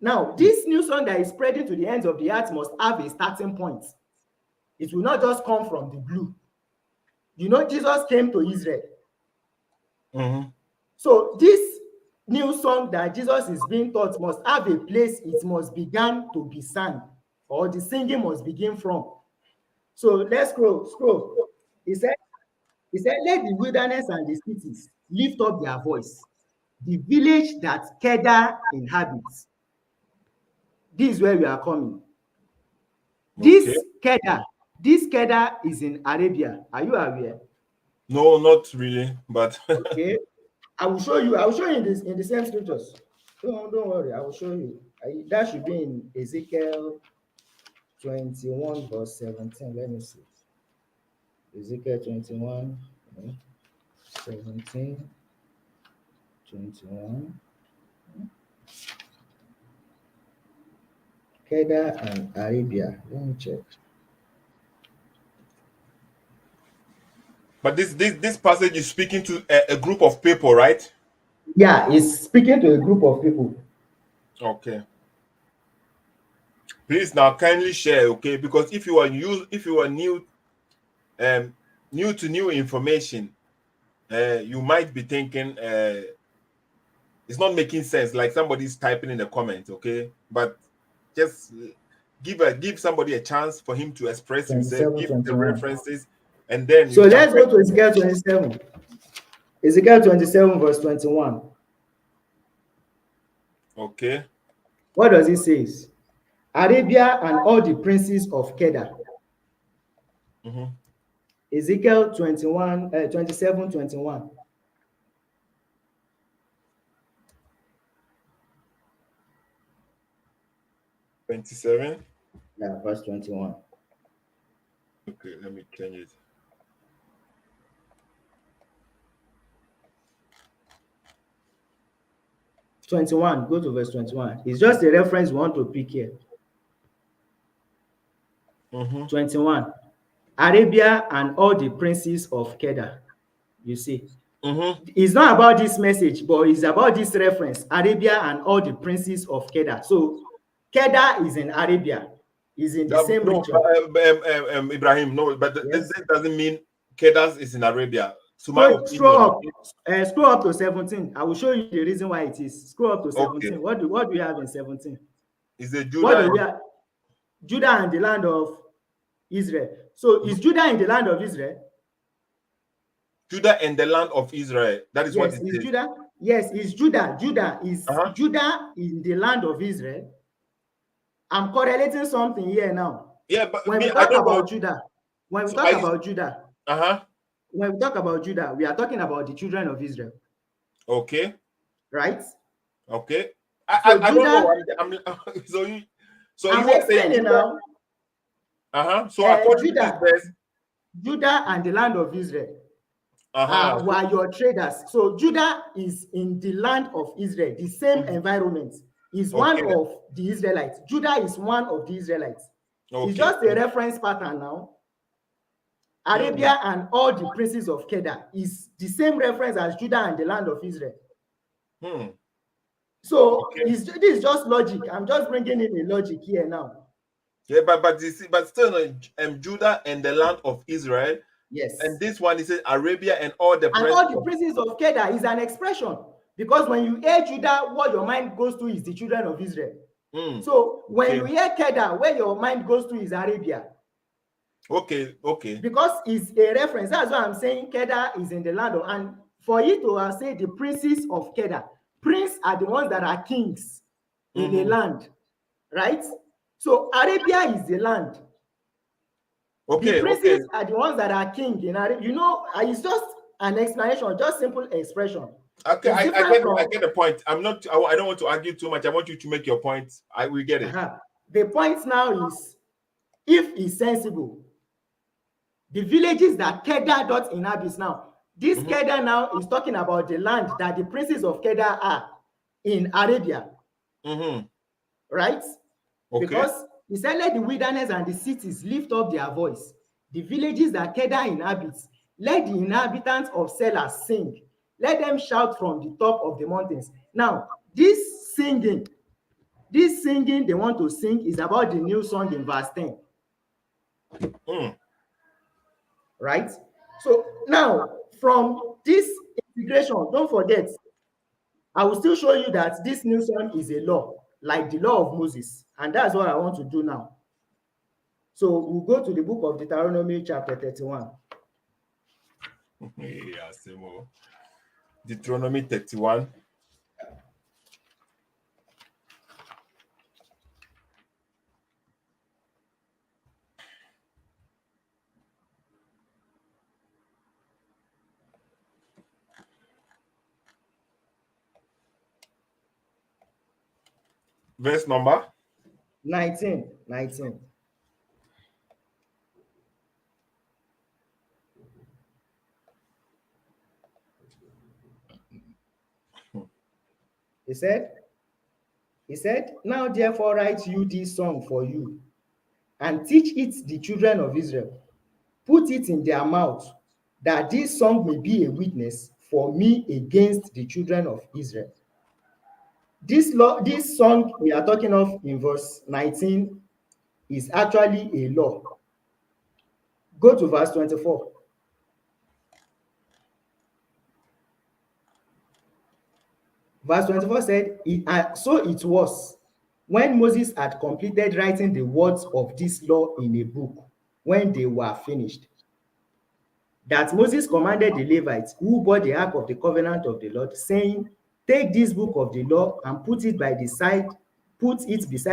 Now, this new song that is spreading to the ends of the earth must have a starting point. It will not just come from the blue. You know, Jesus came to Israel. Mm-hmm. So this new song that Jesus is being taught must have a place it must begin to be sung, or the singing must begin from. So let's scroll. He said, let the wilderness and the cities lift up their voice, the village that Kedar inhabits. This is where we are coming. This Kedar is in Arabia. Are you aware? No, not really, but Okay. I will show you in the same scriptures. Don't worry, I will show you. That should be in Ezekiel 21 verse 17. Let me see. Ezekiel 21, 17, 21. Kedar and Arabia. Let me check. but this passage is speaking to a group of people, right? Yeah, it's speaking to a group of people. Okay. Please now kindly share, okay? Because if you are new to new information, you might be thinking it's not making sense, like somebody's typing in the comments, okay? But just give somebody a chance for him to express himself, 27, give the 21. references, and then So you can let's go to Ezekiel 27. Ezekiel 27 verse 21. Okay. What does it say? Arabia and all the princes of Kedar. Mm-hmm. Ezekiel 27, 21. Yeah, verse 21. Okay, let me change it. Go to verse 21. It's just a reference we want to pick here. Mm-hmm. 21. Arabia and all the princes of Kedar. You see, it's not about this message, but it's about this reference. Arabia and all the princes of Kedar. So Kedar is in Arabia, is in the same region. Ibrahim, no, but Yes. this doesn't mean Kedar is in Arabia. So Scroll up to 17. I will show you the reason why it is. Scroll up to 17. Okay. What do we have in 17? Is it Judah? What do we have? Judah and the land of Israel. So is Judah in the land of Israel? Judah and the land of Israel. That is what it is. Judah. Yes, it's Judah. Judah Judah in the land of Israel. I'm correlating something here now. Yeah, but when we talk about Judah, when we talk about Judah, we are talking about the children of Israel. Okay. Right? Okay. I don't know. So you were saying now. So according to this verse, Judah and the land of Israel were your traders. So Judah is in the land of Israel, the same environment. Is one of the Israelites. Judah is one of the Israelites. It's just a reference pattern now. Arabia and all the princes of Kedar is the same reference as Judah and the land of Israel. So this is just logic. I'm just bringing in a logic here now. Yeah, but still, Judah and the land of Israel Yes. And this one is Arabia and all the princes of Kedar is an expression, because when you hear Judah, what your mind goes to is the children of Israel. So when you hear Kedar, where your mind goes to is Arabia. Okay. Because it's a reference. That's why I'm saying Kedar is in the land of, and for you to say the princes of Kedar, princes are the ones that are kings in the land, right? So Arabia is the land. The princes are the ones that are king in Arabia. You know, it's just an explanation, just simple expression. Okay, I get the point. I don't want to argue too much. I want you to make your point. I will get it. The point now is, if it's sensible, the villages that Kedar dot inhabits now, this Kedar now is talking about the land that the princes of Kedar are in Arabia. Right? Okay. Because he said, let the wilderness and the cities lift up their voice. The villages that Kedar inhabits, let the inhabitants of Selah sing. Let them shout from the top of the mountains. Now, this singing they want to sing is about the new song in verse 10. Right? So now, from this integration, don't forget, I will still show you that this new song is a law, like the law of Moses. And that's what I want to do now. So we'll go to the book of Deuteronomy chapter 31. Deuteronomy 31. Verse number 19. He said, now therefore write you this song for you, and teach it the children of Israel. Put it in their mouth, that this song may be a witness for me against the children of Israel. This song we are talking of in verse 19 is actually a law. Go to verse 24. Verse 24 said, so it was, when Moses had completed writing the words of this law in a book, when they were finished, that Moses commanded the Levites who bore the ark of the covenant of the Lord, saying, take this book of the law and put it beside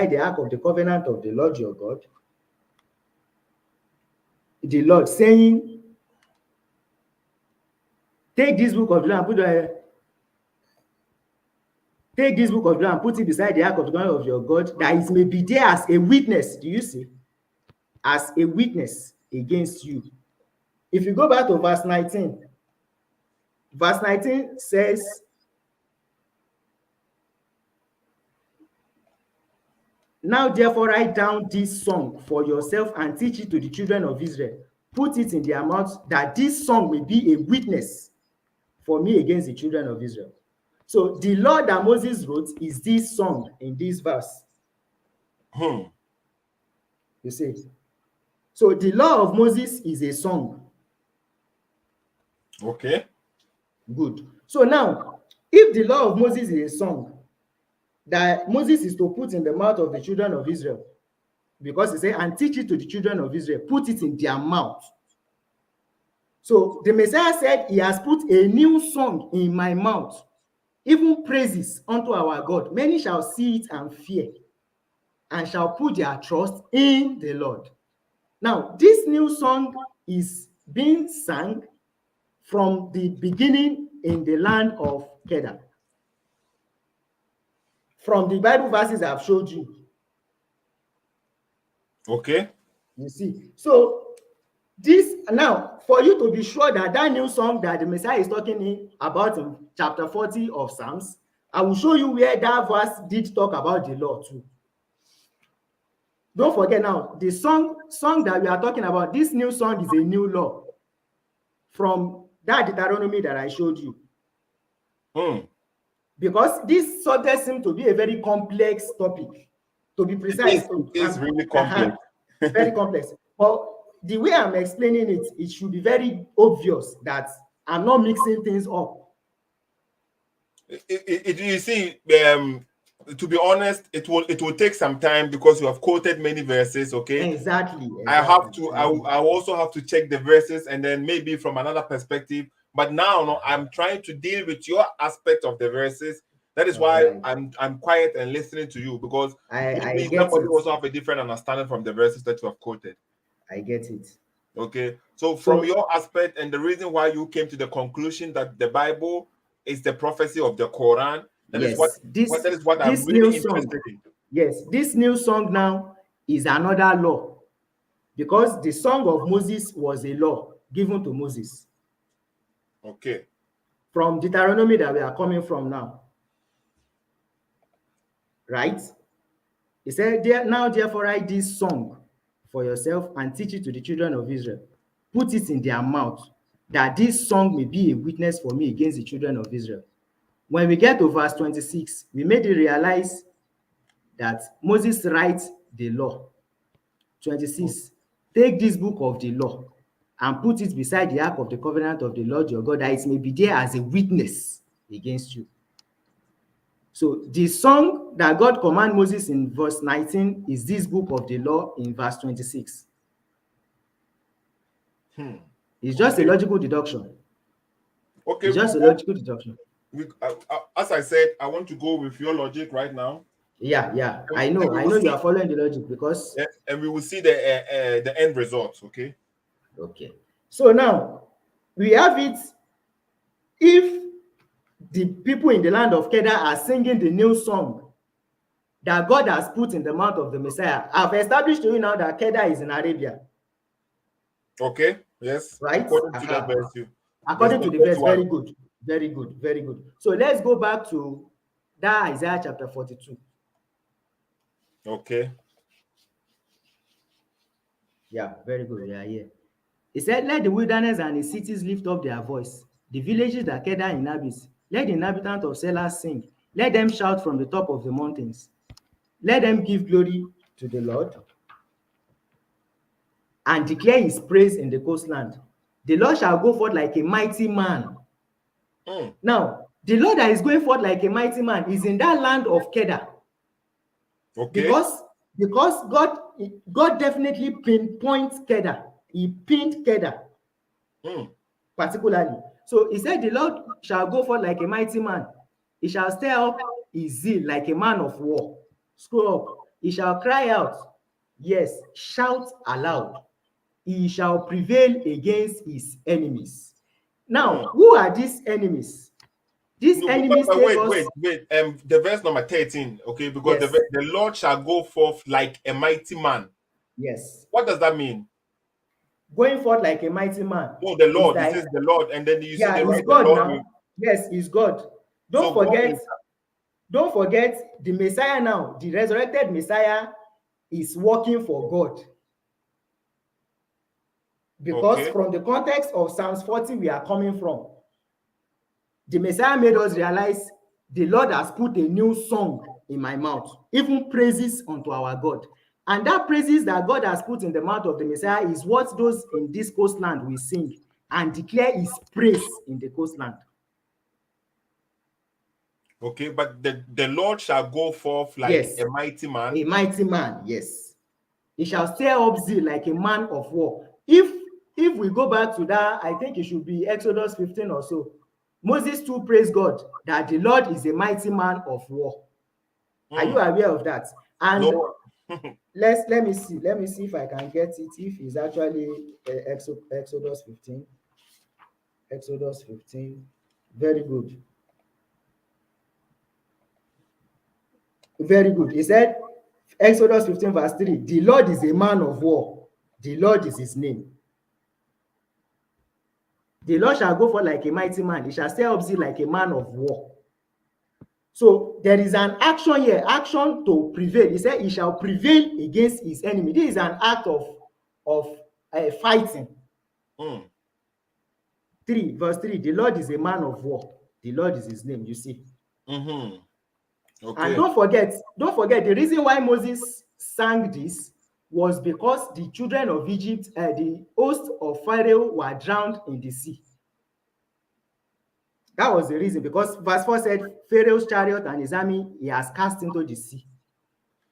the ark of the covenant of the Lord your God. The Lord saying, take this book of the law and put it beside the ark of the covenant of your God, that it may be there as a witness. Do you see? As a witness against you. If you go back to verse 19, verse 19 says, now therefore write down this song for yourself and teach it to the children of Israel. Put it in their mouths, that this song may be a witness for me against the children of Israel. So the law that Moses wrote is this song in this verse. You see? So the law of Moses is a song. Okay. Good. So now, if the law of Moses is a song that Moses is to put in the mouth of the children of Israel, because he said, and teach it to the children of Israel, put it in their mouth. So the Messiah said, he has put a new song in my mouth, even praises unto our God. Many shall see it and fear, and shall put their trust in the Lord. Now, this new song is being sung from the beginning in the land of Kedar. From the Bible verses I've showed you. Okay. You see. So this now, for you to be sure that that new song that the Messiah is talking about in chapter 40 of Psalms, I will show you where that verse did talk about the law too. Don't forget now, the song that we are talking about, this new song is a new law from that Deuteronomy that I showed you. Because this subject seems to be a very complex topic. To be precise, it's really complex. Very complex. But the way I'm explaining it, it should be very obvious that I'm not mixing things up. You see, to be honest, it will take some time because you have quoted many verses. Okay, Exactly. I will also have to check the verses and then maybe from another perspective. But now, no, I'm trying to deal with your aspect of the verses. That is why I'm quiet and listening to you, because maybe somebody also have a different understanding from the verses that you have quoted. I get it. Okay, so from your aspect and the reason why you came to the conclusion that the Bible is the prophecy of the Quran, that is what I'm really interested in. Yes, this new song now is another law, because the song of Moses was a law given to Moses. Okay. From Deuteronomy that we are coming from now. Right? He said, now therefore write this song for yourself and teach it to the children of Israel. Put it in their mouth, that this song may be a witness for me against the children of Israel. When we get to verse 26, we made it realize that Moses writes the law. 26, take this book of the law and put it beside the ark of the covenant of the Lord your God, that it may be there as a witness against you. So the song that God commanded Moses in verse 19 is this book of the law in verse 26. It's just a logical deduction. Okay. It's just a logical deduction. As I said, I want to go with your logic right now. Yeah. I know you are following the logic, because and we will see the end results. Okay. So now we have it. If the people in the land of Kedar are singing the new song that God has put in the mouth of the Messiah, I've established to you now that Kedar is in Arabia. Okay. Yes. Right. According to the verse, according to the verse, very good. So let's go back to that Isaiah chapter 42. Okay. Yeah, very good. Yeah, here. He said, let the wilderness and the cities lift up their voice. The villages that Kedar inhabits, let the inhabitants of Selah sing. Let them shout from the top of the mountains. Let them give glory to the Lord and declare his praise in the coastland. The Lord shall go forth like a mighty man. Now, the Lord that is going forth like a mighty man is in that land of Kedar. Okay. Because God definitely pinpoints Kedar. He pinned Kedar particularly. So he said, the Lord shall go forth like a mighty man. He shall stir up his zeal like a man of war. Scroll up. He shall cry out. Yes, shout aloud. He shall prevail against his enemies. Now, who are these enemies? These enemies. Wait. The verse number 13. Okay, because the Lord shall go forth like a mighty man. Yes. What does that mean? Going forth like a mighty man. No, the Lord. This is the Lord, and then you see the he's right. God the Lord now. Yes, he's God. Don't forget the Messiah now. The resurrected Messiah is working for God. Because from the context of Psalms 40 we are coming from, the Messiah made us realize the Lord has put a new song in my mouth, even praises unto our God. And that praises that God has put in the mouth of the Messiah is what those in this coastland will sing and declare his praise in the coastland. Okay, but the Lord shall go forth like a mighty man. A mighty man, yes. He shall stir up zeal like a man of war. If we go back to that, I think it should be Exodus 15 or so. Moses too praised God that the Lord is a mighty man of war. Are you aware of that? And no. let me see if I can get it. If it's actually Exodus 15. Exodus 15. Very good. Very good. He said, Exodus 15 verse 3, the Lord is a man of war. The Lord is his name. The Lord shall go forth like a mighty man. He shall stir up zeal like a man of war. So there is an action here, action to prevail. He said he shall prevail against his enemy. This is an act of fighting. 3 verse 3, the Lord is a man of war. The Lord is his name, you see. Okay. And don't forget, the reason why Moses sang this was because the children of Egypt, the host of Pharaoh were drowned in the sea. That was the reason, because verse 4 said, Pharaoh's chariot and his army he has cast into the sea.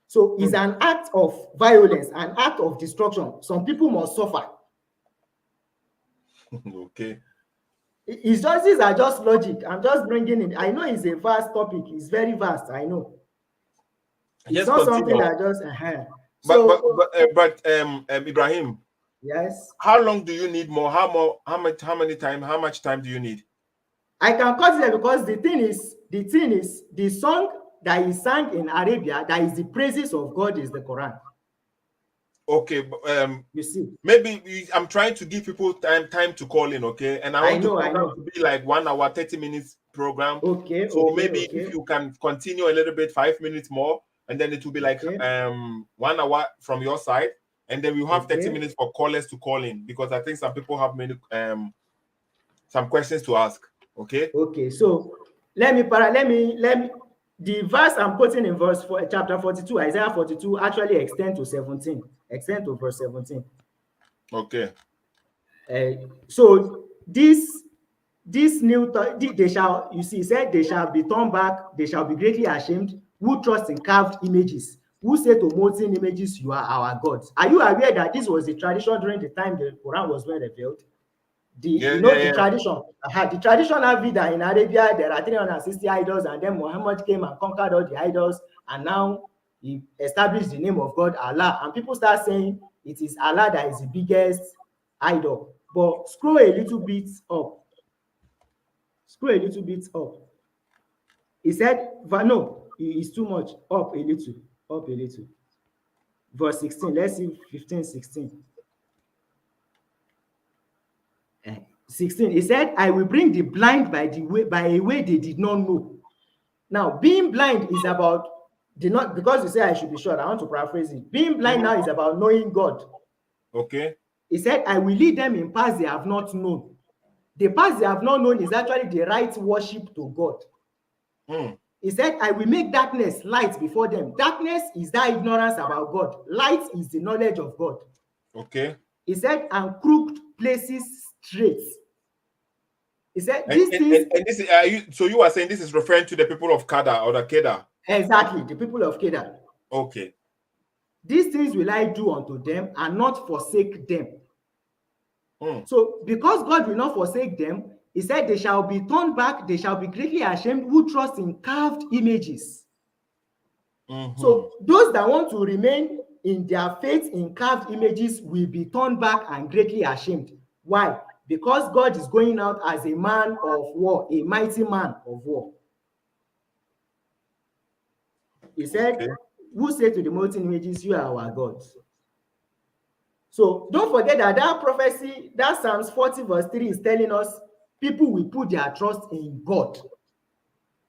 So it's an act of violence, an act of destruction. Some people must suffer. Okay. These are just logic. I'm just bringing it. I know it's a vast topic. It's very vast. I know. It's not something that just. But Ibrahim. Yes. How long do you need more? How much time do you need? I can cut it because the thing is, the song that is sang in Arabia, that is the praises of God, is the Quran. Okay, you see, maybe I'm trying to give people time to call in, okay? And I want to be like 1 hour, 30 minutes program. Okay. So maybe if you can continue a little bit, 5 minutes more, and then it will be like 1 hour from your side, and then we have 30 minutes for callers to call in, because I think some people have many some questions to ask. Okay. Okay. So let me the verse I'm quoting in chapter 42, Isaiah 42, actually extend to 17. Extend to verse 17. Okay. So this new they shall, you see, he said, they shall be turned back, they shall be greatly ashamed, who trust in carved images, who say to molten images, you are our gods. Are you aware that this was the tradition during the time the Quran was being revealed? The tradition. The traditional Vida in Arabia, there are 360 idols, and then Muhammad came and conquered all the idols, and now he established the name of God, Allah, and people start saying it is Allah that is the biggest idol. But scroll a little bit up. He said, no, it's too much. Up a little. Verse 16. Let's see 15, 16. 16. He said, I will bring the blind by a way they did not know. Now, being blind is about because you say I should be short, I want to paraphrase it. Being blind now is about knowing God. Okay. He said, I will lead them in paths they have not known. The paths they have not known is actually the right worship to God. He said, I will make darkness light before them. Darkness is that ignorance about God. Light is the knowledge of God. Okay. He said, and crooked places straight. He said, so you are saying this is referring to the people of Kedar or the Kedar? Exactly, the people of Kedar. Okay. These things will I do unto them and not forsake them. So because God will not forsake them, he said they shall be turned back, they shall be greatly ashamed who trust in carved images. So those that want to remain in their faith in carved images will be turned back and greatly ashamed. Why? Because God is going out as a man of war, a mighty man of war. He said, who say to the molten images, you are our gods. So don't forget that prophecy, that Psalms 40 verse 3 is telling us people will put their trust in God.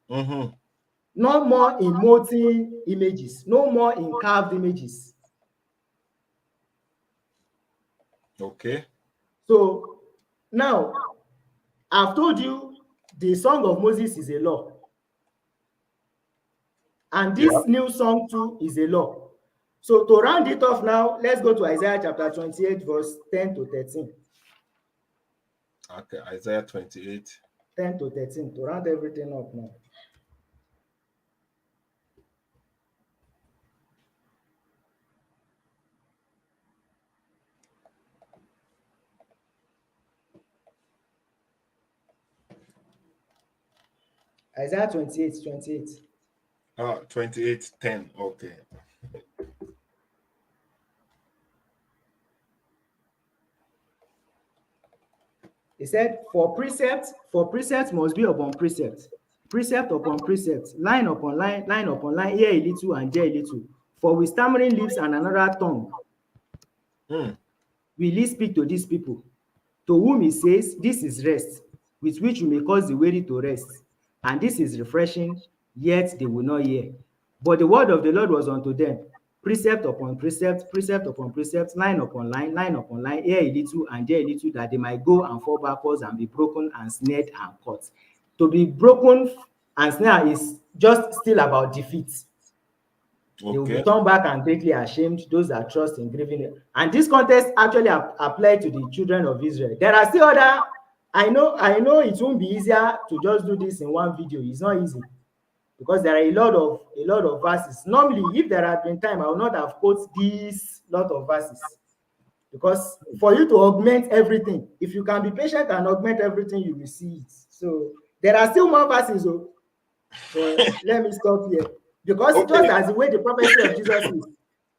No more in molten images, no more in carved images. Okay. So now, I've told you the Song of Moses is a law. And this new song too is a law. So to round it off now, let's go to Isaiah chapter 28, verse 10 to 13. Okay, Isaiah 28. 10 to 13, to round everything up now. Isaiah 28, 28. 28, 10. Okay. He said, for precept must be upon precept, precept upon precept, line upon line, line upon line, here a little and there a little. For with stammering lips and another tongue, will he speak to these people, to whom he says, this is rest, with which you may cause the weary to rest. And this is refreshing, yet they will not hear. But the word of the Lord was unto them, precept upon precept, precept upon precept, line upon line, line upon line, here a little and there a little, that they might go and fall backwards and be broken and snared and caught. To be broken and snared is just still about defeat. They will be Okay. turned back and greatly ashamed, those that trust in grieving it. And this context actually applied to the children of Israel. There are still other, I know it won't be easier to just do this in one video. It's not easy because there are a lot of verses. Normally, if there had been time, I would not have quoted this lot of verses. Because for you to augment everything, if you can be patient and augment everything, you will see it. So there are still more verses, but let me stop here. Because Okay. just as the way the prophecy of Jesus is,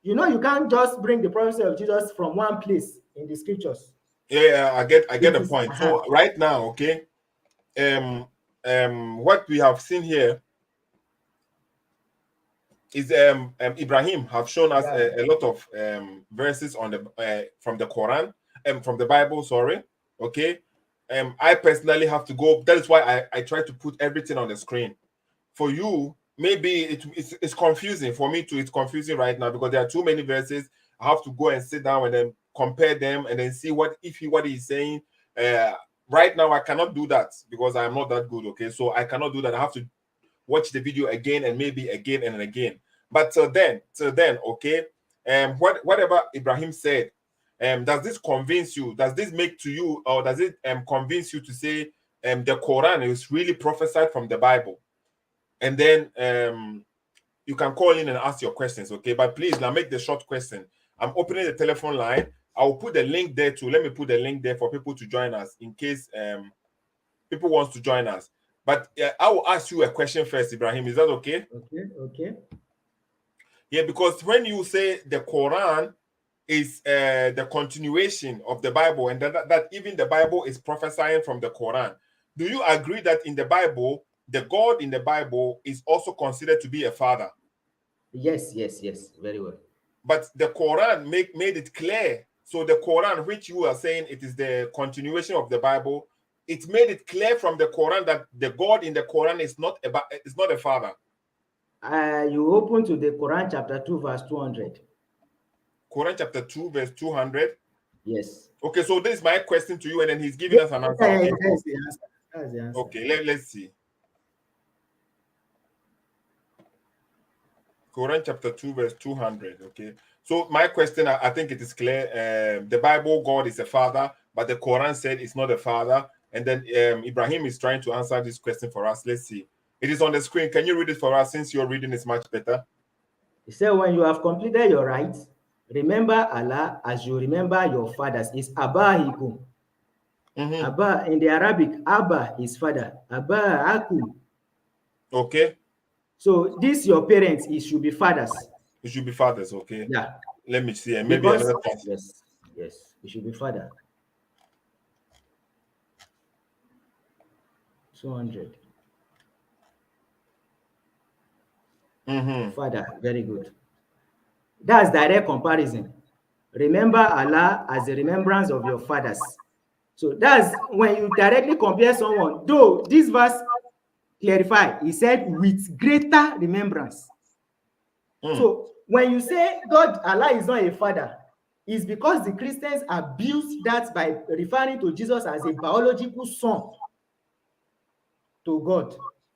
you can't just bring the prophecy of Jesus from one place in the scriptures. Yeah, I get the point. So right now, okay, what we have seen here is Ibrahim have shown us a lot of verses on the from the Quran from the Bible. Sorry, okay. I personally have to go. That is why I try to put everything on the screen. For you, maybe it's confusing. For me too, it's confusing right now because there are too many verses. I have to go and sit down and then compare them and then see what he's saying. Right now, I cannot do that because I am not that good. Okay, so I cannot do that. I have to watch the video again and maybe again and again. But till then, okay. Whatever Ibrahim said, does this convince you? Does this make to you, or does it convince you to say the Quran is really prophesied from the Bible? And then you can call in and ask your questions, okay? But please, now make the short question. I'm opening the telephone line. I will put the link there too. Let me put the link there for people to join us in case people wants to join us. But I will ask you a question first, Ibrahim. Is that okay? Okay. Yeah, because when you say the Quran is the continuation of the Bible, and that even the Bible is prophesying from the Quran, do you agree that in the Bible, the God in the Bible is also considered to be a father? Yes, very well. But the Quran made it clear. So the Quran, which you are saying it is the continuation of the Bible, it made it clear from the Quran that the God in the Quran is not a father. You open to the Quran chapter 2 verse 200. Quran chapter 2 verse 200. Yes. Okay, so this is my question to you, and then he's giving us an answer. Okay, that's the answer. That's the answer. Okay, let's see. Quran chapter 2 verse 200. Okay, so my question, I think it is clear. The Bible, God is a father, but the Quran said it's not a father. And then Ibrahim is trying to answer this question for us. Let's see. It is on the screen. Can you read it for us since your reading is much better? He said, when you have completed your rites, remember Allah as you remember your fathers. Is Abahikum. Abba in the Arabic, Abba is father. Abba Akum. Okay. So this your parents, it should be fathers. It should be fathers, okay. Yeah. Let me see. Maybe another part. Yes, it should be father. 200. Father, very good. That's direct comparison. Remember Allah as the remembrance of your fathers. So that's when you directly compare someone. Though this verse clarify, he said with greater remembrance. So when you say God, Allah is not a father, it's because the Christians abused that by referring to Jesus as a biological son to God.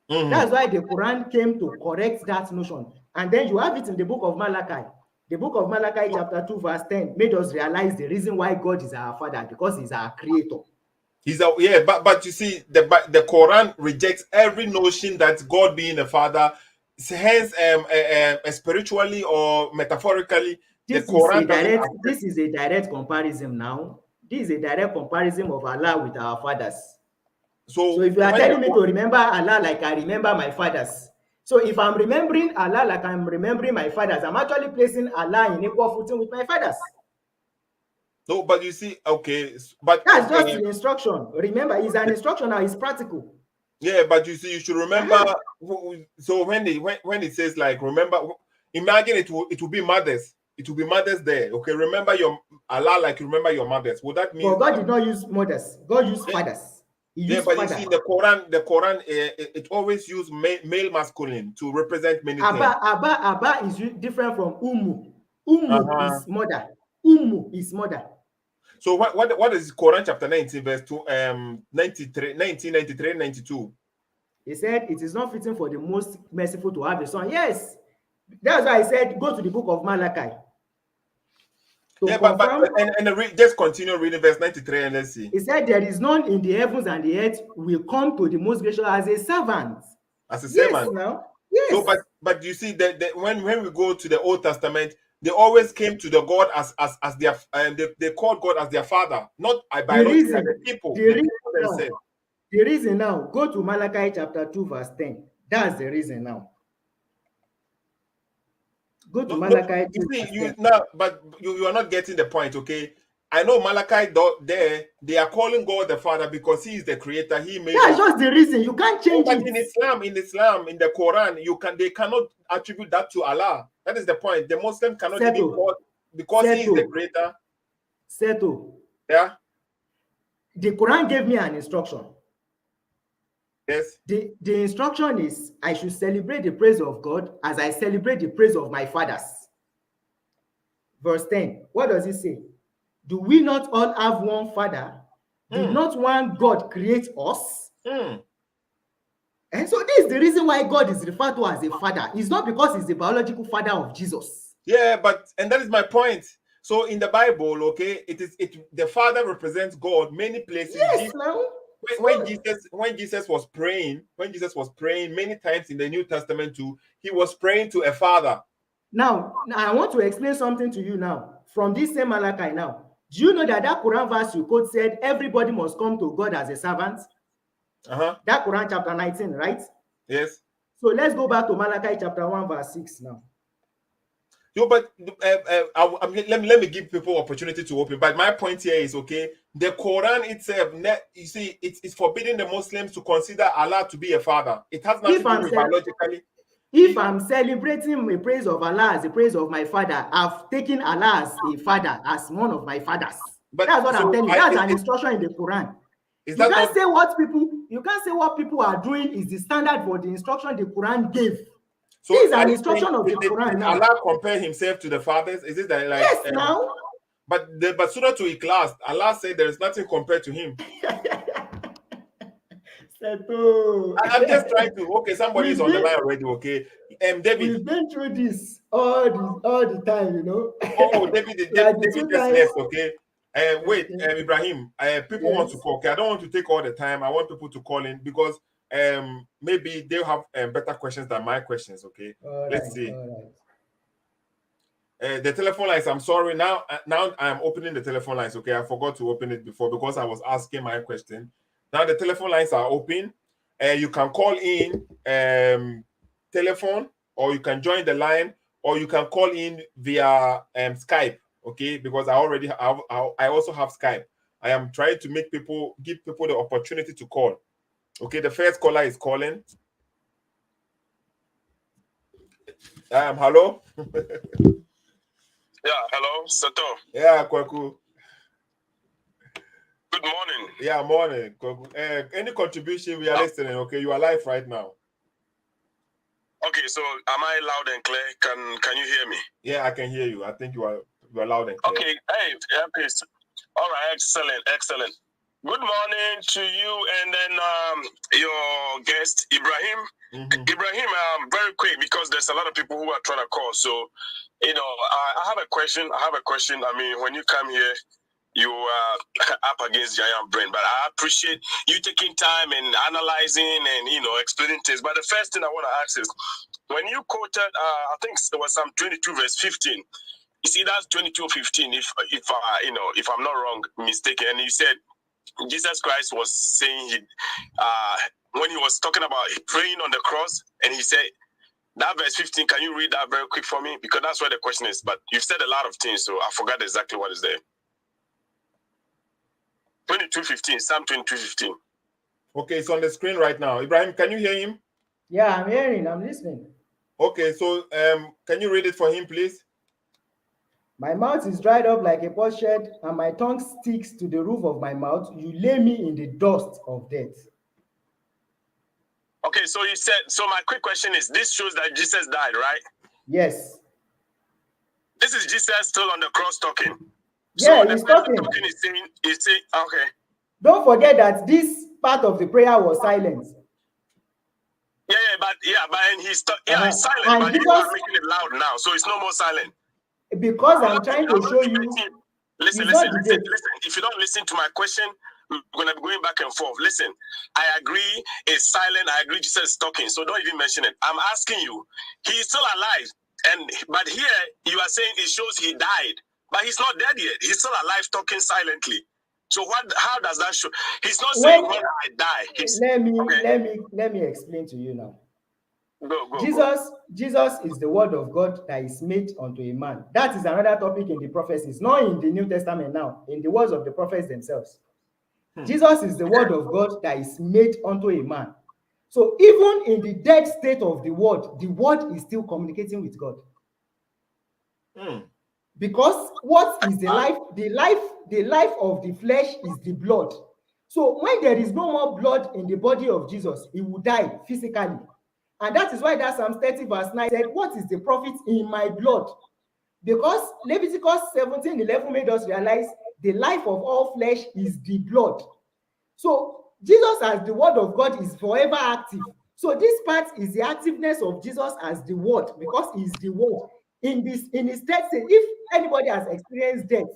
That's why the Quran came to correct that notion. And then you have it in the book of Malachi. The book of Malachi chapter 2 verse 10 made us realize the reason why God is our father, because he's our creator. But you see, the Quran rejects every notion that God being a father. Hence, spiritually or metaphorically, this is a direct comparison now. This is a direct comparison of Allah with our fathers. So if you are telling me to remember Allah like I remember my fathers, so if I'm remembering Allah like I'm remembering my fathers, I'm actually placing Allah in equal footing with my fathers. No, but you see, okay, but that's just an instruction. Remember, it's an instruction now, it's practical. Yeah, but you see, you should remember. So when it says like remember, imagine it will be mothers. It will be mothers there. Okay, remember your Allah like you remember your mothers. Would that mean? But God did not use mothers. God used fathers. But you see, the Quran, it always use male masculine to represent many things. Abba is different from Ummu. Ummu is mother. Ummu is mother. So what is Quran chapter 19 verse 2 1993 92? He said it is not fitting for the most merciful to have a son. Yes, That's why I said go to the book of Malachi. Yeah, but just continue reading verse 93 and let's see. He said, there is none in the heavens and the earth will come to the most gracious as a servant. As a Yes, servant. now. Yes. So, but you see that when we go to the Old Testament, they always came to the God as their they called God as their father, not biologically the people. The reason now, go to Malachi chapter 2, verse 10. That's the reason now. Go to Malachi 2. You see, you are not getting the point, okay? I know Malachi there, they are calling God the Father because He is the creator. He made. That's just the reason. You can't change it. In Islam, in the Quran, they cannot attribute that to Allah. That is the point. The Muslim cannot even call because He is the creator. Settle. Yeah. The Quran gave me an instruction. Yes. The instruction is I should celebrate the praise of God as I celebrate the praise of my fathers. Verse 10. What does it say? Do we not all have one Father? Did not one God create us? And so this is the reason why God is referred to as a father. It's not because he's the biological father of Jesus. Yeah, and that is my point. So in the Bible, okay, the Father represents God many places. Yes, when Jesus was praying many times in the New Testament too, he was praying to a father. Now I want to explain something to you now from this same Malachi now. Do you know that Quran verse you quote said everybody must come to God as a servant? That Quran chapter 19, right? Yes. So let's go back to Malachi chapter 1 verse 6 now. But let me give people opportunity to open. But my point here is, okay, the Quran itself, you see, it's forbidding the Muslims to consider Allah to be a father. It has nothing to do with biologically. If I'm celebrating the praise of Allah as the praise of my father, I've taken Allah as a father, as one of my fathers. But that's what I'm telling you. That's an instruction in the Quran. You can't say what people are doing is the standard for the instruction the Quran gave. So this is an instruction of the Quran now. Allah compare himself to the fathers? Is it that like yes now? But Surah to Ikhlas, Allah said there is nothing compared to him. I'm just trying to. Okay, somebody is on the line already. Okay, David. We've been through this all the time, you know. Oh, David just left. Okay. Wait, Ibrahim. People want to call. Okay, I don't want to take all the time. I want people to call in because maybe they'll have better questions than my questions. Okay, let's see. The telephone lines. I'm sorry. Now I'm opening the telephone lines. Okay, I forgot to open it before because I was asking my question. Now the telephone lines are open. You can call in telephone, or you can join the line, or you can call in via Skype. Okay, because I also have Skype. I am trying to give people the opportunity to call. Okay, the first caller is calling. Hello. Yeah, hello, Sato. Yeah, Kwaku. Good morning. Yeah, morning. Any contribution? We are listening. Okay, you are live right now. Okay, so am I loud and clear? Can you hear me? Yeah, I can hear you. I think you are loud and clear. Okay, hey, peace. All right, excellent. Good morning to you and then your guest Ibrahim. Ibrahim, very quick because there's a lot of people who are trying to call. So, I have a question. I mean, when you come here, you are up against giant brain, but I appreciate you taking time and analyzing and explaining things. But the first thing I want to ask is, when you quoted, I think it was Psalm 22 verse 15. You see, that's 22:15. If I'm not wrong, mistaken, and you said Jesus Christ was saying when he was talking about praying on the cross, and he said that verse 15. Can you read that very quick for me? Because that's where the question is. But you've said a lot of things, so I forgot exactly what is there. 22:15, Psalm 22:15. Okay, it's on the screen right now. Ibrahim, can you hear him? Yeah, I'm hearing. I'm listening. Okay, so can you read it for him, please? My mouth is dried up like a potsherd, and my tongue sticks to the roof of my mouth. You lay me in the dust of death. Okay, so you said. So my quick question is: this shows that Jesus died, right? Yes. This is Jesus still on the cross talking. Yeah, so he's talking. He's saying, okay. Don't forget that this part of the prayer was silent. Yeah. but he's it's silent, And but you Jesus, are making it loud now, so it's no more silent. because I'm trying to show you. Listen. If you don't listen to my question, we're going to be going back and forth. Listen, I agree, it's silent. I agree, Jesus is talking, so don't even mention it. I'm asking you, he's still alive, but here you are saying it shows he died, but he's not dead yet. He's still alive, talking silently. So how does that show? He's not saying when I die. Let me explain to you now. Go. Jesus is the word of God that is made unto a man. That is another topic in the prophecies, not in the New Testament now, in the words of the prophets themselves. Jesus is the word of God that is made unto a man. So even in the dead state of the word is still communicating with God. Because what is the life? The life of the flesh is the blood. So when there is no more blood in the body of Jesus, he will die physically. And that is why that Psalm 30 verse 9 said, what is the profit in my blood? Because Leviticus 17:11 made us realize the life of all flesh is the blood. So Jesus as the word of God is forever active. So this part is the activeness of Jesus as the word, because he is the word. In his death state, if anybody has experienced death,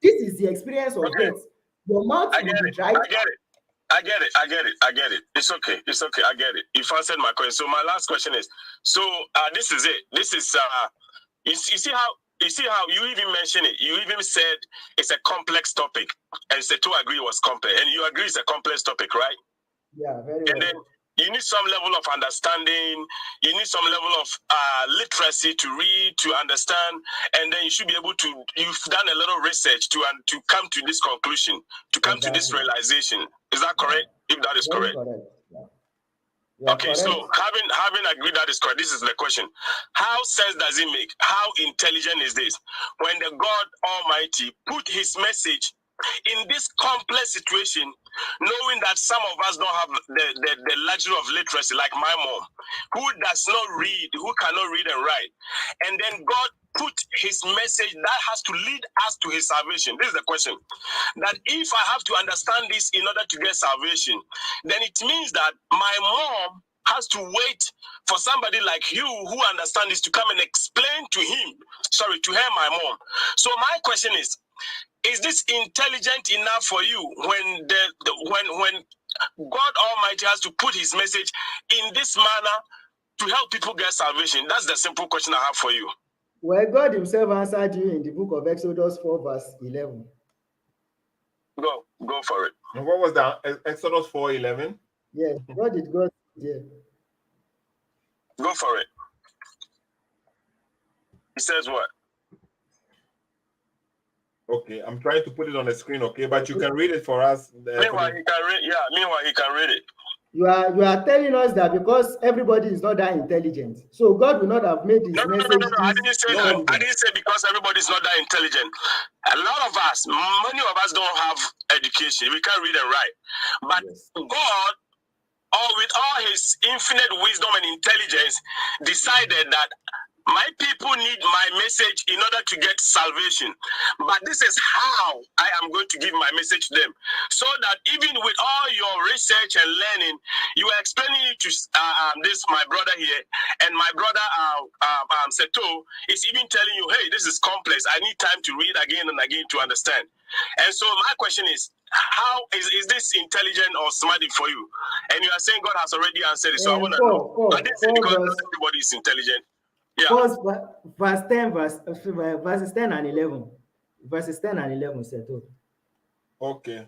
this is the experience of death. Your mouth will be dry. I get it. It's okay. I get it. You've answered my question. So my last question is, this is it. This is you see how you even mentioned it. You even said it's a complex topic, and said to agree was complex, and you agree it's a complex topic, right? Yeah, very well. And then you need some level of understanding. You need some level of literacy to read, to understand, and then you should be able to. You've done a little research to come to this conclusion, to come to this realization. Is that correct? If that is correct. Yeah. Okay, so having agreed that is correct, this is the question. How sense does it make? How intelligent is this? When the God Almighty put his message in this complex situation, knowing that some of us don't have the luxury of literacy, like my mom, who does not read, who cannot read and write, and then God put his message that has to lead us to his salvation. This is the question. That if I have to understand this in order to get salvation, then it means that my mom has to wait for somebody like you who understands this to come and explain to her, my mom. So my question is this intelligent enough for you when when God Almighty has to put his message in this manner to help people get salvation? That's the simple question I have for you. Well, God himself answered you in the book of Exodus 4 verse 11. Go for it. And what was that? Exodus 4:11? Yes, what did God say? Go for it. He says what? Okay, I'm trying to put it on the screen, okay, but you can read it for us. Meanwhile, he can read it. You are telling us that because everybody is not that intelligent, so God will not have made his message. No. I didn't say that. I didn't say because everybody is not that intelligent. A lot of us, many of us don't have education. We can't read and write. But yes. God, with all his infinite wisdom and intelligence, decided that my people need my message in order to get salvation. But this is how I am going to give my message to them. So that even with all your research and learning, you are explaining it to this, my brother here, and my brother Seto is even telling you, hey, this is complex. I need time to read again and again to understand. And so my question is, how is this intelligent or smart for you? And you are saying God has already answered it. So I want to know. I didn't say because everybody is intelligent. Yeah. First, verses 10 and 11. Verses 10 and 11 said, okay.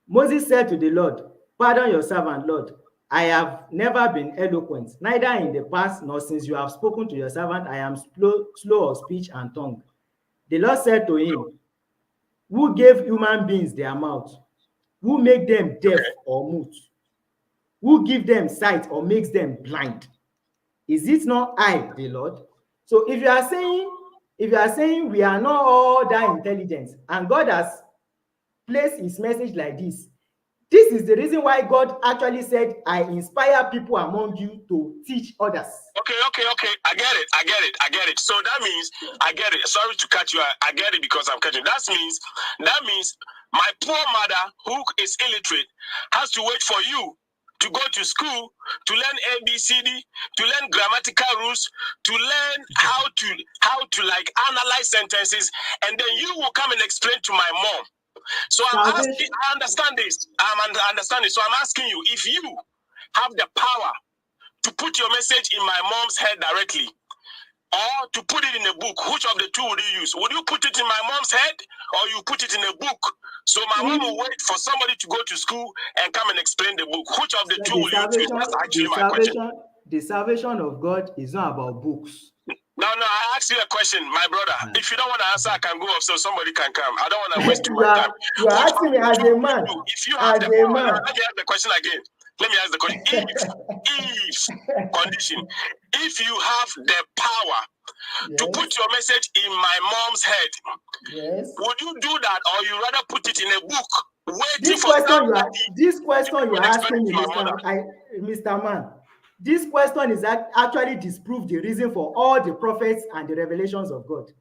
Moses said to the Lord, pardon your servant, Lord. I have never been eloquent, neither in the past nor since you have spoken to your servant. I am slow of speech and tongue. The Lord said to him, who gave human beings their mouth? Who make them deaf or mute? Who give them sight or makes them blind? Is it not I, the Lord? So if you are saying we are not all that intelligent, and God has placed his message like this is the reason why God actually said, I inspire people among you to teach others. Okay. I get it. So that means, I get it. Sorry to cut you. I get it because I'm cutting. That means my poor mother who is illiterate has to wait for you to go to school to learn ABCD, to learn grammatical rules, to learn how to like analyze sentences, and then you will come and explain to my mom. So I'm asking, I understand this. I understand it. So I'm asking you, if you have the power to put your message in my mom's head directly, or to put it in a book, which of the two would you use? Would you put it in my mom's head, or you put it in a book? So my mom will wait for somebody to go to school and come and explain the book. Which of the two will you choose? That's actually my question. The salvation of God is not about books. No, I asked you a question, my brother. If you don't want to answer, I can go off so somebody can come. I don't want to waste my time. You are asking me as a man. If you have the power, let me ask the question again. Let me ask the question. If you have the power to put your message in my mom's head, would you do that, or you rather put it in a book? This question you are asking me, Mr. Man. This question is actually disprove the reason for all the prophets and the revelations of God.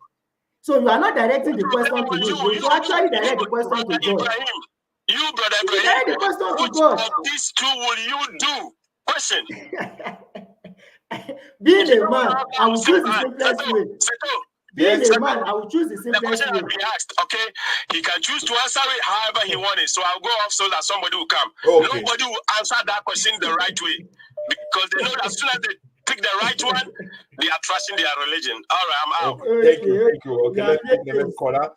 So you are not directing the question to me. You actually direct the question to God. You, brother Ibrahim, you direct the question to God. Which of these two will you do? Question. Being a man, I will choose the simplest way. Being a man, I will choose the simplest way. He asked, okay, he can choose to answer it however he wants. So I'll go off so that somebody will come. Okay. Nobody will answer that question the right way, because they know that as soon as they pick the right one, they are trashing their religion. All right, I'm out. Okay. Thank you. Okay, let's take the next caller.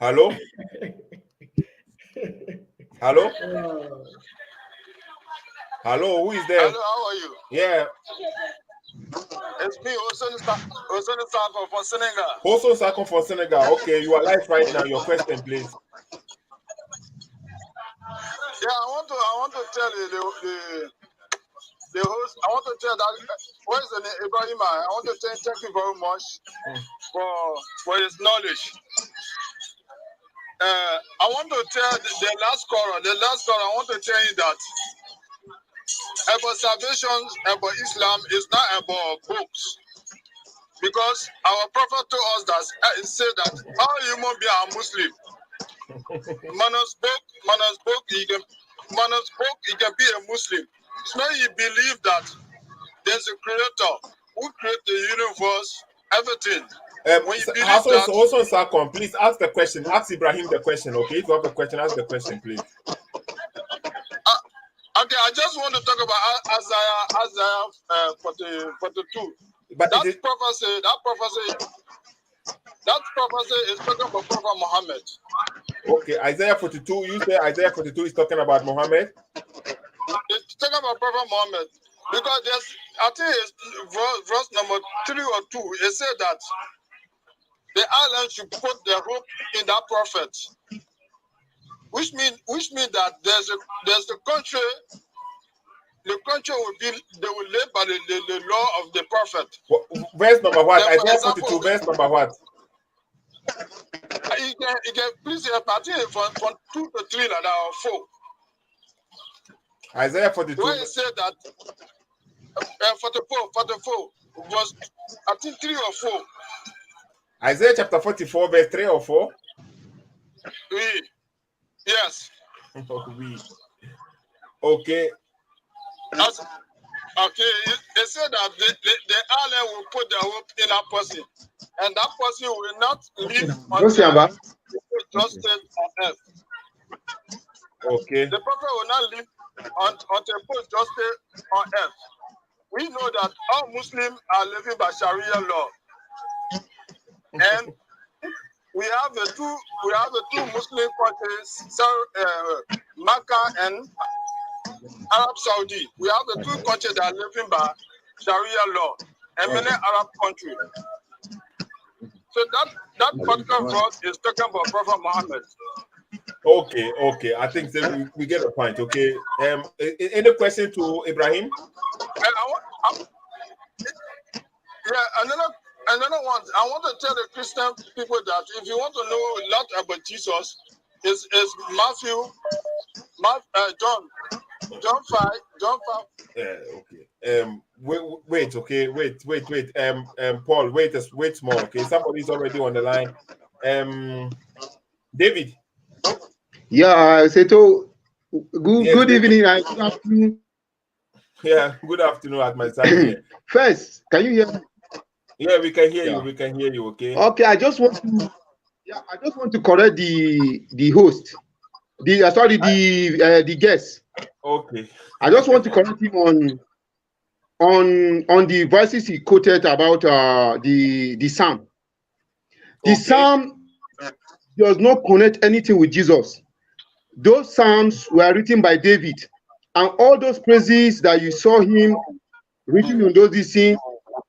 Hello? Hello? Hello, who is there? Hello, how are you? Yeah. It's me, Osoni Sako from Senegal. Osoni Sako from Senegal. Okay, you are live right now. Your question, please. Yeah, I want to tell you the host. I want to tell that what is the name, Ibrahim? I want to thank you very much for his knowledge. I want to tell the last caller. I want to tell you that about salvation, about Islam is not about books, because our prophet told us that he said that all human beings are Muslim. Manus book, he can be a Muslim. So he believe that there's a creator who created the universe, everything. Also, Sakon, please ask the question. Ask Ibrahim the question, okay? If you have a question, ask the question, please. Okay, I just want to talk about Isaiah 42. But that prophecy is talking about Prophet Muhammad. Okay, Isaiah 42. You say Isaiah 42 is talking about Muhammad? It's talking about Prophet Muhammad, because I think it's verse number 3 or 2. It said that the island should put their hope in that prophet, which means that there's a country. The country they will live by the law of the prophet. Verse number what? Isaiah 42. Verse number what? You can please help. I think from 2 to 3 or 4. Isaiah 42. Where it said that 44 was, I think 3 or 4. Isaiah chapter 44, verse 3 or 4? Yes. Okay. Okay, they said that the island will put their hope in that person, and that person will not live on justice on earth. Okay. The prophet will not live until put justice on earth. We know that all Muslims are living by Sharia law, and we have the two Muslim countries, Mecca and Arab Saudi. We have the two countries that are living by Sharia law, and many Arab countries. So that particular verse is talking about Prophet Muhammad. Okay. I think we get a point. Okay. Any question to Ibrahim? Another one. I want to tell the Christian people that if you want to know a lot about Jesus, is Matthew, John 5. Yeah. Okay. Wait. Okay. Wait. Paul, wait more. Okay. Somebody's already on the line. David. Yeah. So Good evening. Good afternoon. Yeah, good afternoon at my side here. First, can you hear me? Yeah, we can hear you. We can hear you. Okay. Okay, I just want to correct the host. The guest. Okay. I just want to correct him on the verses he quoted about the Psalm. The Psalm does not connect anything with Jesus. Those Psalms were written by David, and all those praises that you saw him reading on those scenes,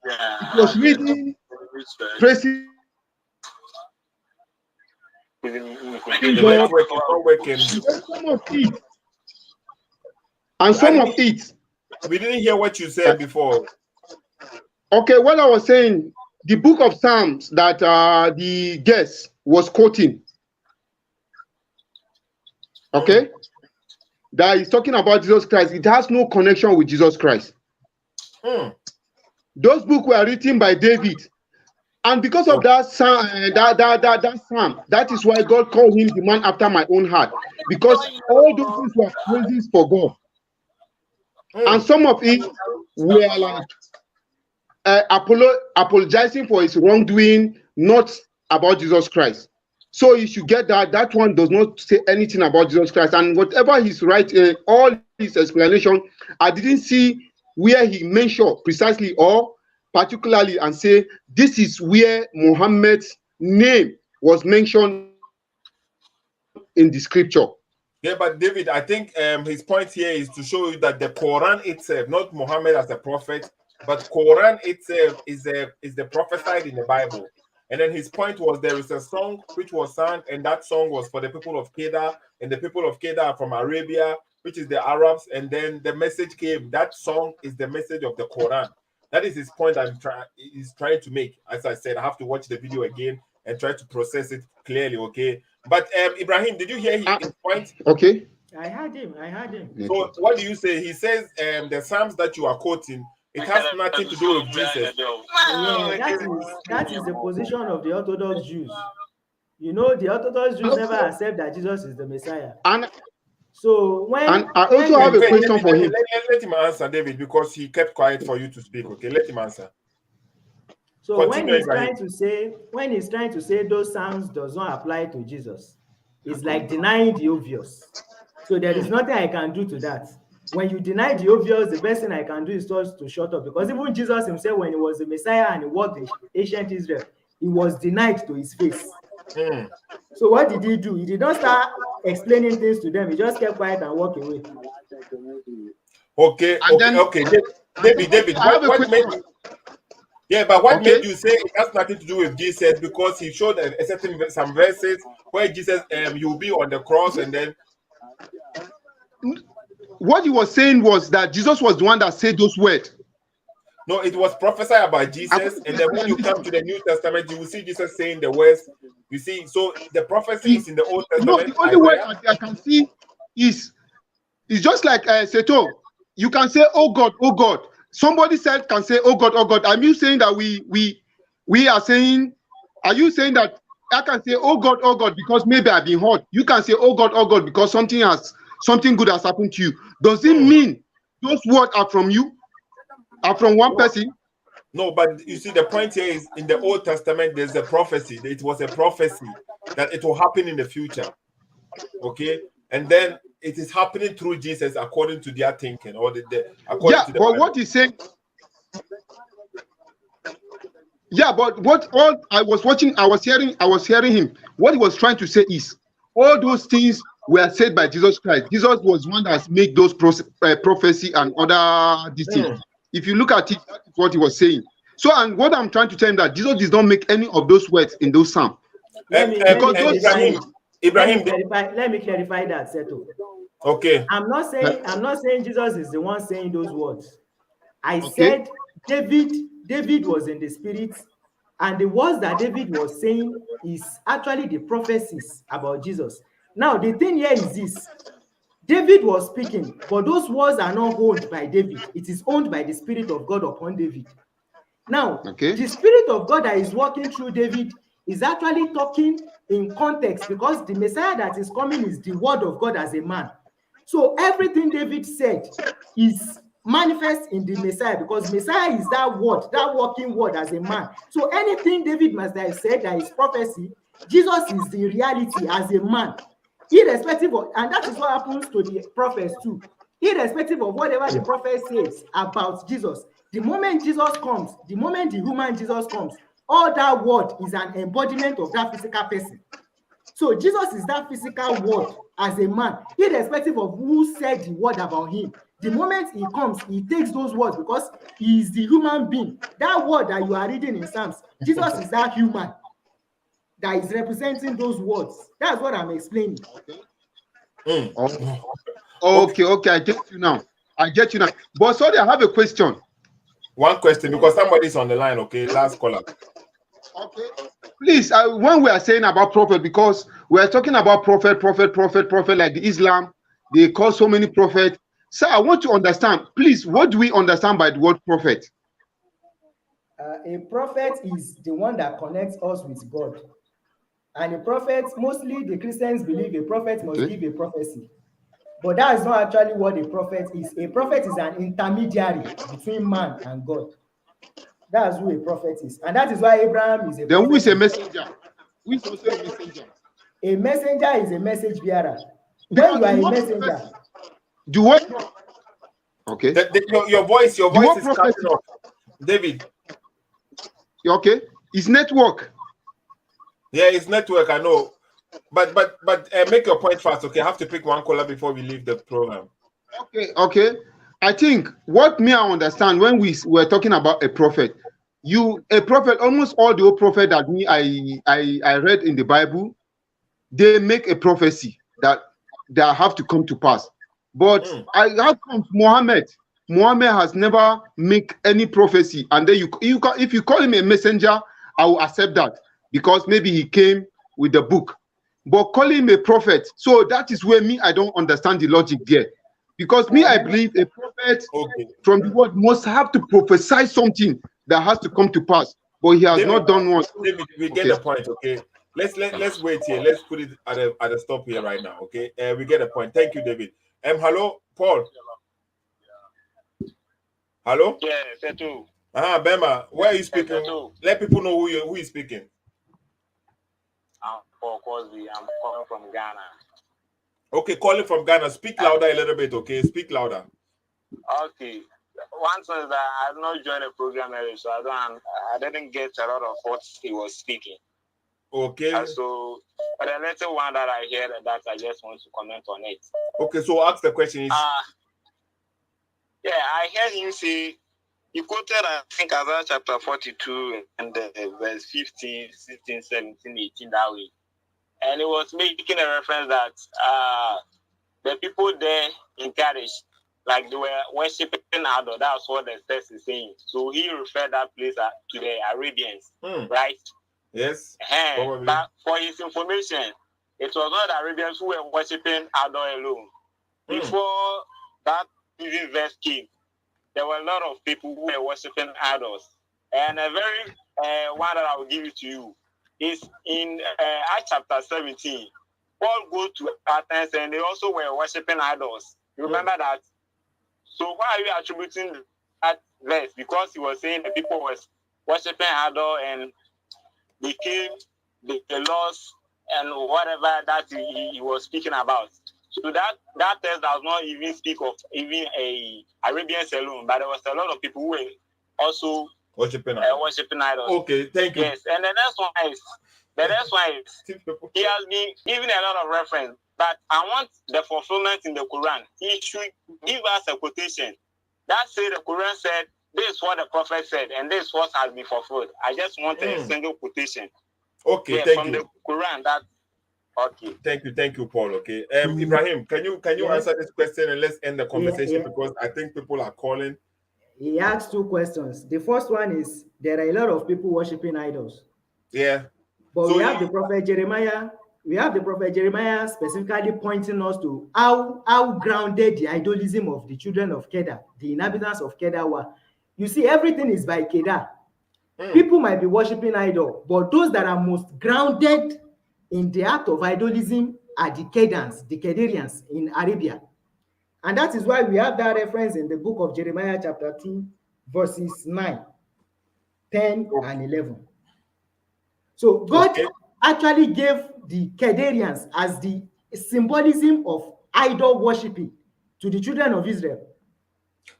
it was reading praises. Some of it. We didn't hear what you said before. Okay, what I was saying, the book of Psalms that the guest was quoting, okay, that is talking about Jesus Christ, it has no connection with Jesus Christ. Those books were written by David, and because of that psalm, that is why God called him the man after my own heart, because all those things were praises for God. And some of it were like apologizing for his wrongdoing, not about Jesus Christ. So you should get that. That one does not say anything about Jesus Christ. And whatever he's writing, all his explanation, I didn't see where he mentioned precisely or particularly and say this is where Muhammad's name was mentioned in the scripture. Yeah, but David, I think his point here is to show you that the Quran itself, not Muhammad as a prophet, but Quran itself is the prophesied in the Bible. And then his point was there is a song which was sung, and that song was for the people of Kedar, and the people of Kedar are from Arabia, which is the Arabs. And then the message came. That song is the message of the Quran. That is his point. He's trying to make. As I said, I have to watch the video again and try to process it clearly. Okay. But Ibrahim, did you hear his point? Okay. I heard him. So what do you say? He says the Psalms that you are quoting, it has nothing to do with Jesus. Yeah, that is the position of the Orthodox Jews. You know, the Orthodox Jews never accept that Jesus is the Messiah. And I also have a question for him. Let him answer, David, because he kept quiet for you to speak. Okay, let him answer. So when he's trying to say those Psalms does not apply to Jesus, it's like denying the obvious. So there is nothing I can do to that. When you deny the obvious, the best thing I can do is just to shut up. Because even Jesus himself, when he was the Messiah and he walked in ancient Israel, he was denied to his face. So what did he do? He did not start explaining things to them. He just kept quiet and walked away. Okay. David, what made you? Yeah, but what made you say it has nothing to do with Jesus? Because he showed some verses where Jesus, you'll be on the cross, and then. What he was saying was that Jesus was the one that said those words. No, it was prophesied about Jesus, and then when you come to the New Testament, you will see Jesus saying the words. You see, so the prophecy is in the Old Testament. No, the only word I can see is just like Seto. You can say, "Oh God, oh God." Somebody can say, "Oh God, oh God." Are you saying that we are saying? Are you saying that I can say, "Oh God, oh God," because maybe I've been hurt? You can say, "Oh God," because something good has happened to you. Does it mean those words are from you? Are from one person? No, but you see, the point here is in the Old Testament, there's a prophecy. It was a prophecy that it will happen in the future. Okay, and then it is happening through Jesus according to their thinking, or according to the Bible. What he's saying. Yeah, but what all I was hearing him. What he was trying to say is all those things were said by Jesus Christ. Jesus was one that made those prophecy and other these things. If you look at it, that's what he was saying. So, and what I'm trying to tell him that Jesus did not make any of those words in those psalms. Let me clarify that, Seto. Okay. I'm not saying Jesus is the one saying those words. I said David was in the spirit, and the words that David was saying is actually the prophecies about Jesus. Now, the thing here is this. David was speaking, but those words are not owned by David. It is owned by the Spirit of God upon David. Now, the Spirit of God that is working through David is actually talking in context, because the Messiah that is coming is the word of God as a man. So everything David said is manifest in the Messiah, because Messiah is that word, that walking word as a man. So anything David must have said that is prophecy, Jesus is the reality as a man, irrespective of, and that is what happens to the prophets too. Irrespective of whatever the prophet says about Jesus, the moment Jesus comes, the moment the human Jesus comes, all that word is an embodiment of that physical person. So Jesus is that physical word as a man, irrespective of who said the word about him. The moment he comes, he takes those words because he is the human being. That word that you are reading in Psalms, Jesus is that human that is representing those words. That's what I'm explaining. Okay, I get you now. But sorry, I have a question. One question, because somebody's on the line. Okay, last caller. Okay. Please, when we are saying about prophet, because we are talking about prophet, like the Islam, they call so many prophets. So I want to understand, please, what do we understand by the word prophet? A prophet is the one that connects us with God. And a prophet, mostly the Christians believe a prophet must give a prophecy. But that is not actually what a prophet is. A prophet is an intermediary between man and God. That's who a prophet is. And that is why Abraham is a prophet. Then who is a messenger? Who is also a messenger? A messenger is a message bearer. When you are a messenger. Do what? Okay. Your voice is cutting off. David. Okay. It's network. Yeah, it's network, I know. But make your point fast, okay? I have to pick one caller before we leave the program. Okay. I think what I understand when we were talking about a prophet, almost all the old prophet that I read in the Bible, they make a prophecy that have to come to pass. But how come Muhammad has never make any prophecy, and then if you call him a messenger, I will accept that because maybe he came with the book. But calling him a prophet, so that is where I don't understand the logic there. Because I believe a prophet from the word must have to prophesy something that has to come to pass. But he has not done one. David, we get the point, okay? Let's wait here. Let's put it at a stop here right now, okay? We get the point. Thank you, David. Hello, Paul. Hello? Yeah, Fetu. Bema, where are you speaking? Let people know who is speaking. I'm Paul Cosby. I'm calling from Ghana. Okay, calling from Ghana. Speak louder a little bit, okay? Speak louder. Okay. One thing is that I have not joined the program earlier, so I didn't get a lot of what he was speaking. Okay. So, but the little one that I heard, that I just want to comment on it. Okay, so ask the question. Yeah, I heard him say, he quoted, I think, Isaiah chapter 42 and verse 15, 16, 17, 18, that way. And he was making a reference that the people there in Kedar, like they were worshiping idol. That's what the text is saying. So he referred that place to the Arabians, right? Yes. But for his information, it was not the Arabians who were worshiping idol alone. Before that even verse came, there were a lot of people who were worshiping idols. And a very one that I will give it to you is in Acts chapter 17. Paul goes to Athens and they also were worshiping idols. You remember that? So why are you attributing that verse? Because he was saying the people was worshiping idol and they came, the laws and whatever that he was speaking about. So that text does not even speak of even a Arabians alone, but there was a lot of people who were also worshiping idols. Okay, thank you. Yes, and the next one is he has been giving a lot of reference, but I want the fulfillment in the Quran. He should give us a quotation that say the Quran said this is what the prophet said, and this is what has been fulfilled. I just want a single quotation. Okay, from the Quran. That okay. Thank you, Paul. Okay, Ibrahim, can you answer this question and let's end the conversation because I think people are calling. He asked two questions. The first one is there are a lot of people worshiping idols. Yeah. But we have the prophet Jeremiah. We have the prophet Jeremiah specifically pointing us to how grounded the idolism of the children of Kedar, the inhabitants of Kedar were. You see, everything is by Kedar. People might be worshiping idol, but those that are most grounded in the act of idolism are the Kedans, the Kedarians in Arabia. And that is why we have that reference in the book of Jeremiah chapter 2, verses 9, 10, and 11. So God actually gave the Kedarians as the symbolism of idol worshiping to the children of Israel.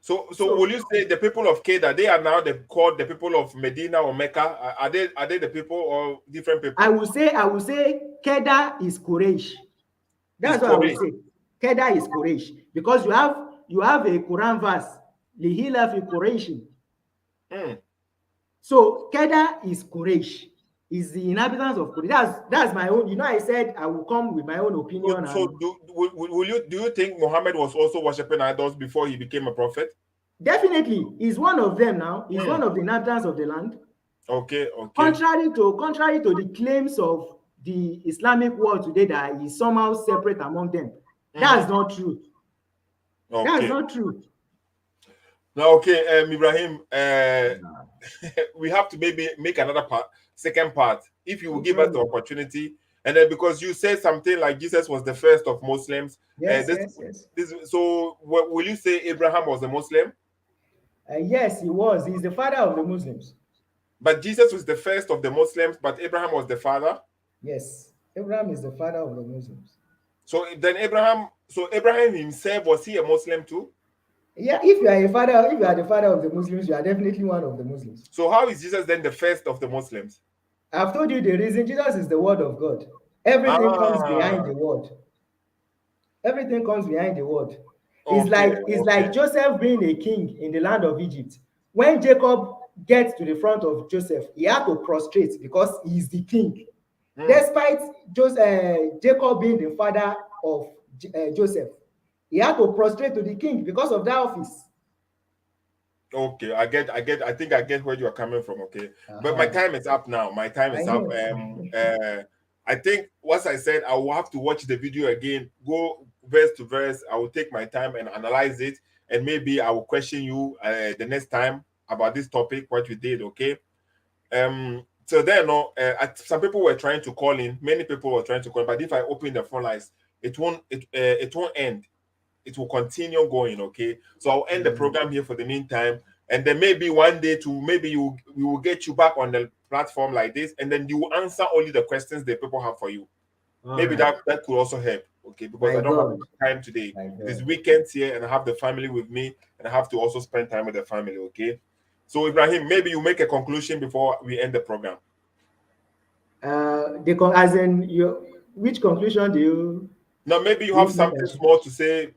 So will you say the people of Kedar, they are now called the people of Medina or Mecca? Are they the people or different people? I will say Kedar is Quraysh. That's what I will say. Kedar is Quraysh, because you have a Quran verse, Lihila fi Quraysh. So Kedar is Quraysh, is the inhabitants of Quraysh. That's my own. You know, I said I will come with my own opinion. So do you think Muhammad was also worshiping idols before he became a prophet? Definitely, he's one of them now. He's one of the inhabitants of the land. Okay. Contrary to the claims of the Islamic world today that is somehow separate among them, that's not true. That's not true. Now, Ibrahim, we have to maybe make another second part, if you will give us the opportunity. And then, because you said something like Jesus was the first of Muslims. Yes. So will you say Abraham was a Muslim? Yes, he was. He's the father of the Muslims. But Jesus was the first of the Muslims, but Abraham was the father? Yes, Abraham is the father of the Muslims. So then Abraham himself, was he a Muslim too? Yeah, if you are the father of the Muslims, you are definitely one of the Muslims. So how is Jesus then the first of the Muslims? I've told you the reason. Jesus is the word of God. Everything comes behind the word. Everything comes behind the word. It's like Joseph being a king in the land of Egypt. When Jacob gets to the front of Joseph, he had to prostrate because he is the king. Despite Jacob being the father of Joseph, he had to prostrate to the king because of that office. Okay, I think I get where you are coming from. Okay, but my time is up now. My time is up. I think once I said I will have to watch the video again, go verse to verse. I will take my time and analyze it, and maybe I will question you the next time about this topic, what you did. Okay. So then, some people were trying to call in. Many people were trying to call in, but if I open the phone lines, it won't end. It will continue going. Okay, so I'll end the program here for the meantime, and then maybe one day we will get you back on the platform like this, and then you will answer only the questions that people have for you. Maybe that could also help. Okay, because I don't have time today. This weekend's here, and I have the family with me, and I have to also spend time with the family. Okay, so Ibrahim, maybe you make a conclusion before we end the program. Which conclusion do you? No, maybe you have something small to say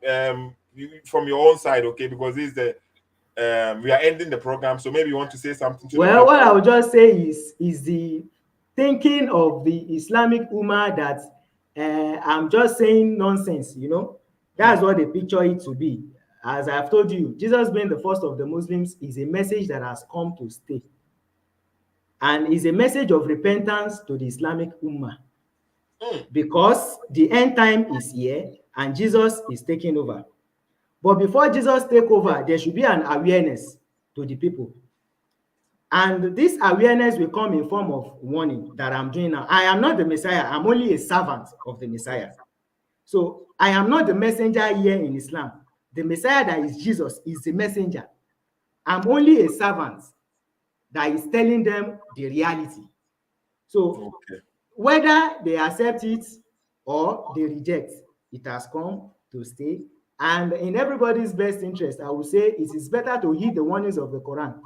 from your own side, okay? Because this is we are ending the program, so maybe you want to say something to what I would just say is the thinking of the Islamic Ummah that I'm just saying nonsense, you know. That's what they picture it to be. As I've told you, Jesus being the first of the Muslims is a message that has come to stay, and is a message of repentance to the Islamic Ummah. Because the end time is here and Jesus is taking over. But before Jesus take over, there should be an awareness to the people. And this awareness will come in form of warning that I'm doing now. I am not the Messiah. I'm only a servant of the Messiah. So I am not the messenger here in Islam. The Messiah that is Jesus is the messenger. I'm only a servant that is telling them the reality. So whether they accept it or they reject, it has come to stay. And in everybody's best interest, I would say it is better to heed the warnings of the Quran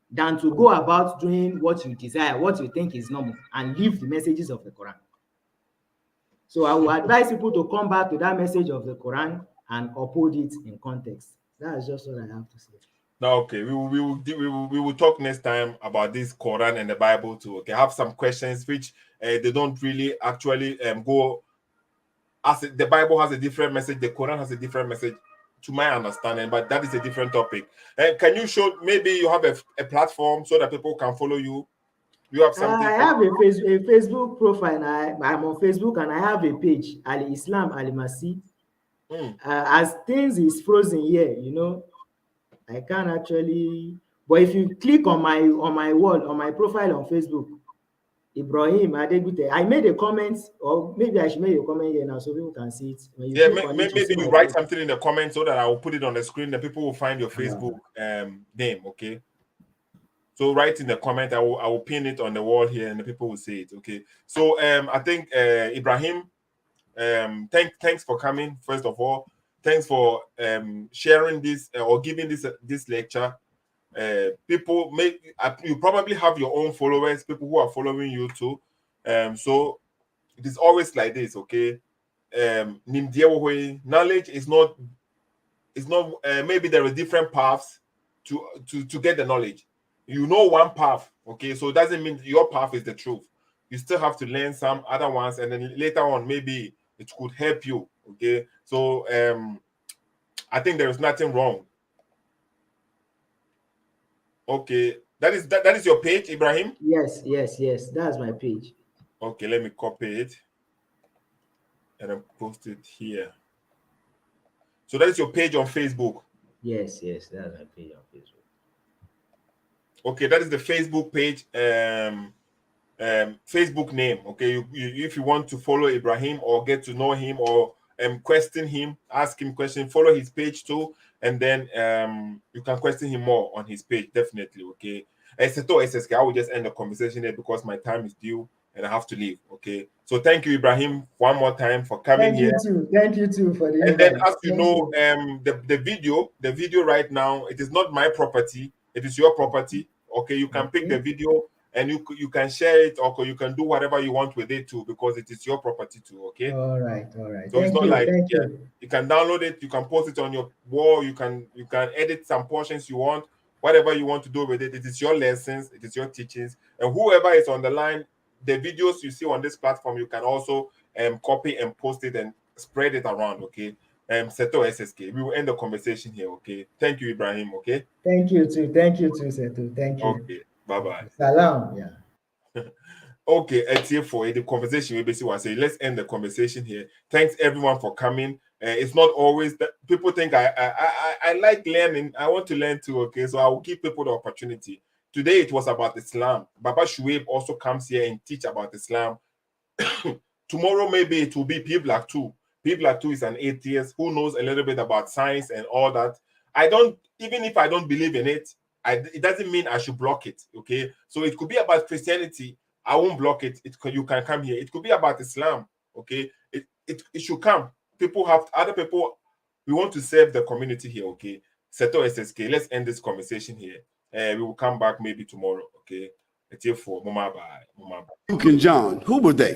than to go about doing what you desire, what you think is normal, and leave the messages of the Quran. So I would advise people to come back to that message of the Quran and uphold it in context. That's just what I have to say. Now, okay, we will talk next time about this Quran and the Bible too. Okay, I have some questions which they don't really actually go as the Bible has a different message, the Quran has a different message, to my understanding, but that is a different topic. Can you show, maybe you have a platform so that people can follow you? You have something? I have a Facebook profile. I'm on Facebook, and I have a page, Ali Islam Ali Masih. As things is frozen here, you know, I can't actually. But if you click on my wall, on my profile on Facebook, Ibrahim Adegbite. I made a comment, or maybe I should make a comment here now so people can see it. When you maybe you write something in the comments so that I will put it on the screen. Then people will find your Facebook name. Okay. So write in the comment. I will pin it on the wall here, and the people will see it. Okay. So I think Ibrahim, thanks for coming. First of all, thanks for sharing this or giving this lecture. People you probably have your own followers, people who are following you too. So it is always like this, okay? Knowledge is not maybe there are different paths to get the knowledge. You know one path, okay? So it doesn't mean your path is the truth. You still have to learn some other ones, and then later on maybe it could help you, okay? So I think there is nothing wrong. Okay, that is your page, Ibrahim? Yes, that's my page. Okay, let me copy it and then post it here. So that is your page on Facebook? Yes, that's my page on Facebook. Okay, that is the Facebook page, Facebook name. Okay, if you want to follow Ibrahim or get to know him or question him, ask him questions, follow his page too, and then you can question him more on his page, definitely. Okay, I will just end the conversation here because my time is due and I have to leave. Okay, so thank you, Ibrahim, one more time for coming here. Thank you too for the invite. And then, as you know, the video right now, it is not my property, it is your property. Okay, you can pick the video and you can share it, or you can do whatever you want with it too, because it is your property too. Okay. All right. So it's not like you can download it, you can post it on your wall, you can edit some portions you want, whatever you want to do with it. It is your lessons, it is your teachings, and whoever is on the line, the videos you see on this platform, you can also copy and post it and spread it around. Okay. Seto SSK. We will end the conversation here. Okay. Thank you, Ibrahim. Okay. Thank you too, Seto. Thank you. Okay. Bye-bye. Salam. Yeah. Okay, it's here for the conversation. We basically want to say, let's end the conversation here. Thanks everyone for coming. It's not always that people think I like learning. I want to learn too. Okay, so I will give people the opportunity. Today it was about Islam. Baba Shuaib also comes here and teach about Islam. Tomorrow maybe it will be P-Black 2. P-Black 2 is an atheist who knows a little bit about science and all that. Even if I don't believe in it, it doesn't mean I should block it. Okay, so it could be about Christianity. I won't block it. You can come here. It could be about Islam. Okay, it should come. Other people. We want to serve the community here. Okay, Seto SSK. Let's end this conversation here. We will come back maybe tomorrow. Okay, it's here for Mama bye. Luke and John, who were they?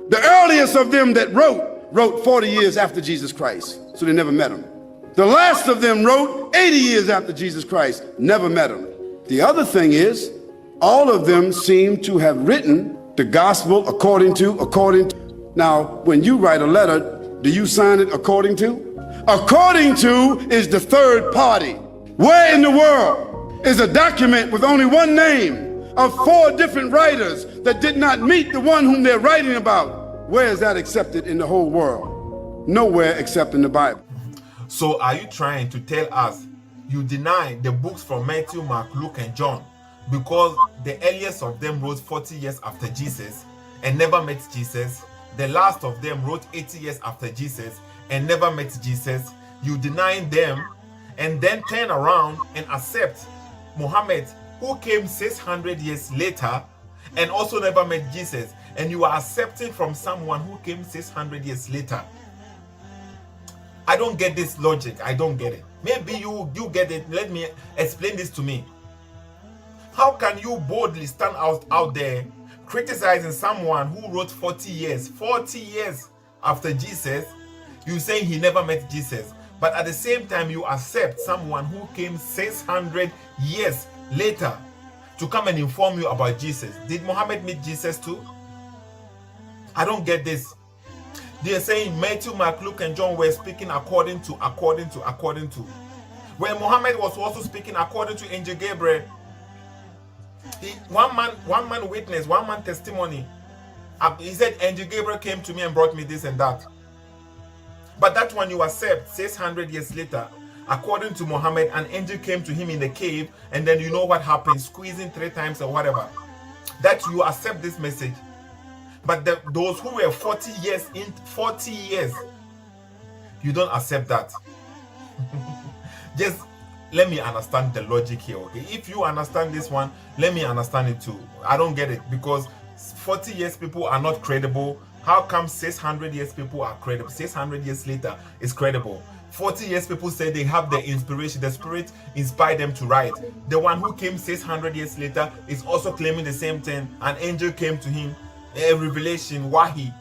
The earliest of them that wrote 40 years after Jesus Christ, so they never met him. The last of them wrote 80 years after Jesus Christ, never met him. The other thing is, all of them seem to have written the gospel according to. Now, when you write a letter, do you sign it according to? According to is the third party. Where in the world is a document with only one name of 4 different writers that did not meet the one whom they're writing about? Where is that accepted in the whole world? Nowhere except in the Bible. So are you trying to tell us you deny the books from Matthew, Mark, Luke, and John because the earliest of them wrote 40 years after Jesus and never met Jesus? The last of them wrote 80 years after Jesus and never met Jesus. You deny them and then turn around and accept Muhammad, who came 600 years later and also never met Jesus, and you are accepting from someone who came 600 years later. I don't get this logic. I don't get it. Maybe you get it. Let me explain this to me. How can you boldly stand out there criticizing someone who wrote 40 years after Jesus? You saying he never met Jesus, but at the same time you accept someone who came 600 years later to come and inform you about Jesus. Did Muhammad meet Jesus too? I don't get this. They are saying Matthew, Mark, Luke, and John were speaking according to. Where Muhammad was also speaking according to Angel Gabriel. One man witness, one man testimony. He said, Angel Gabriel came to me and brought me this and that. But that one you accept 600 years later, according to Muhammad, an angel came to him in the cave, and then you know what happened, squeezing 3 times or whatever. that you accept this message. But those who were 40 years, you don't accept that. Just let me understand the logic here, okay? If you understand this one, let me understand it too. I don't get it, because 40 years people are not credible. How come 600 years people are credible? 600 years later is credible. 40 years people say they have the inspiration, the spirit inspired them to write. The one who came 600 years later is also claiming the same thing. An angel came to him, a revelation, wahi.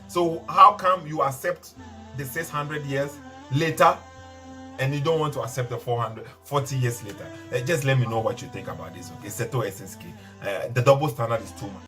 So how come you accept the 600 years later and you don't want to accept the 40 years later? Just let me know what you think about this, okay? Seto SSK. The double standard is too much.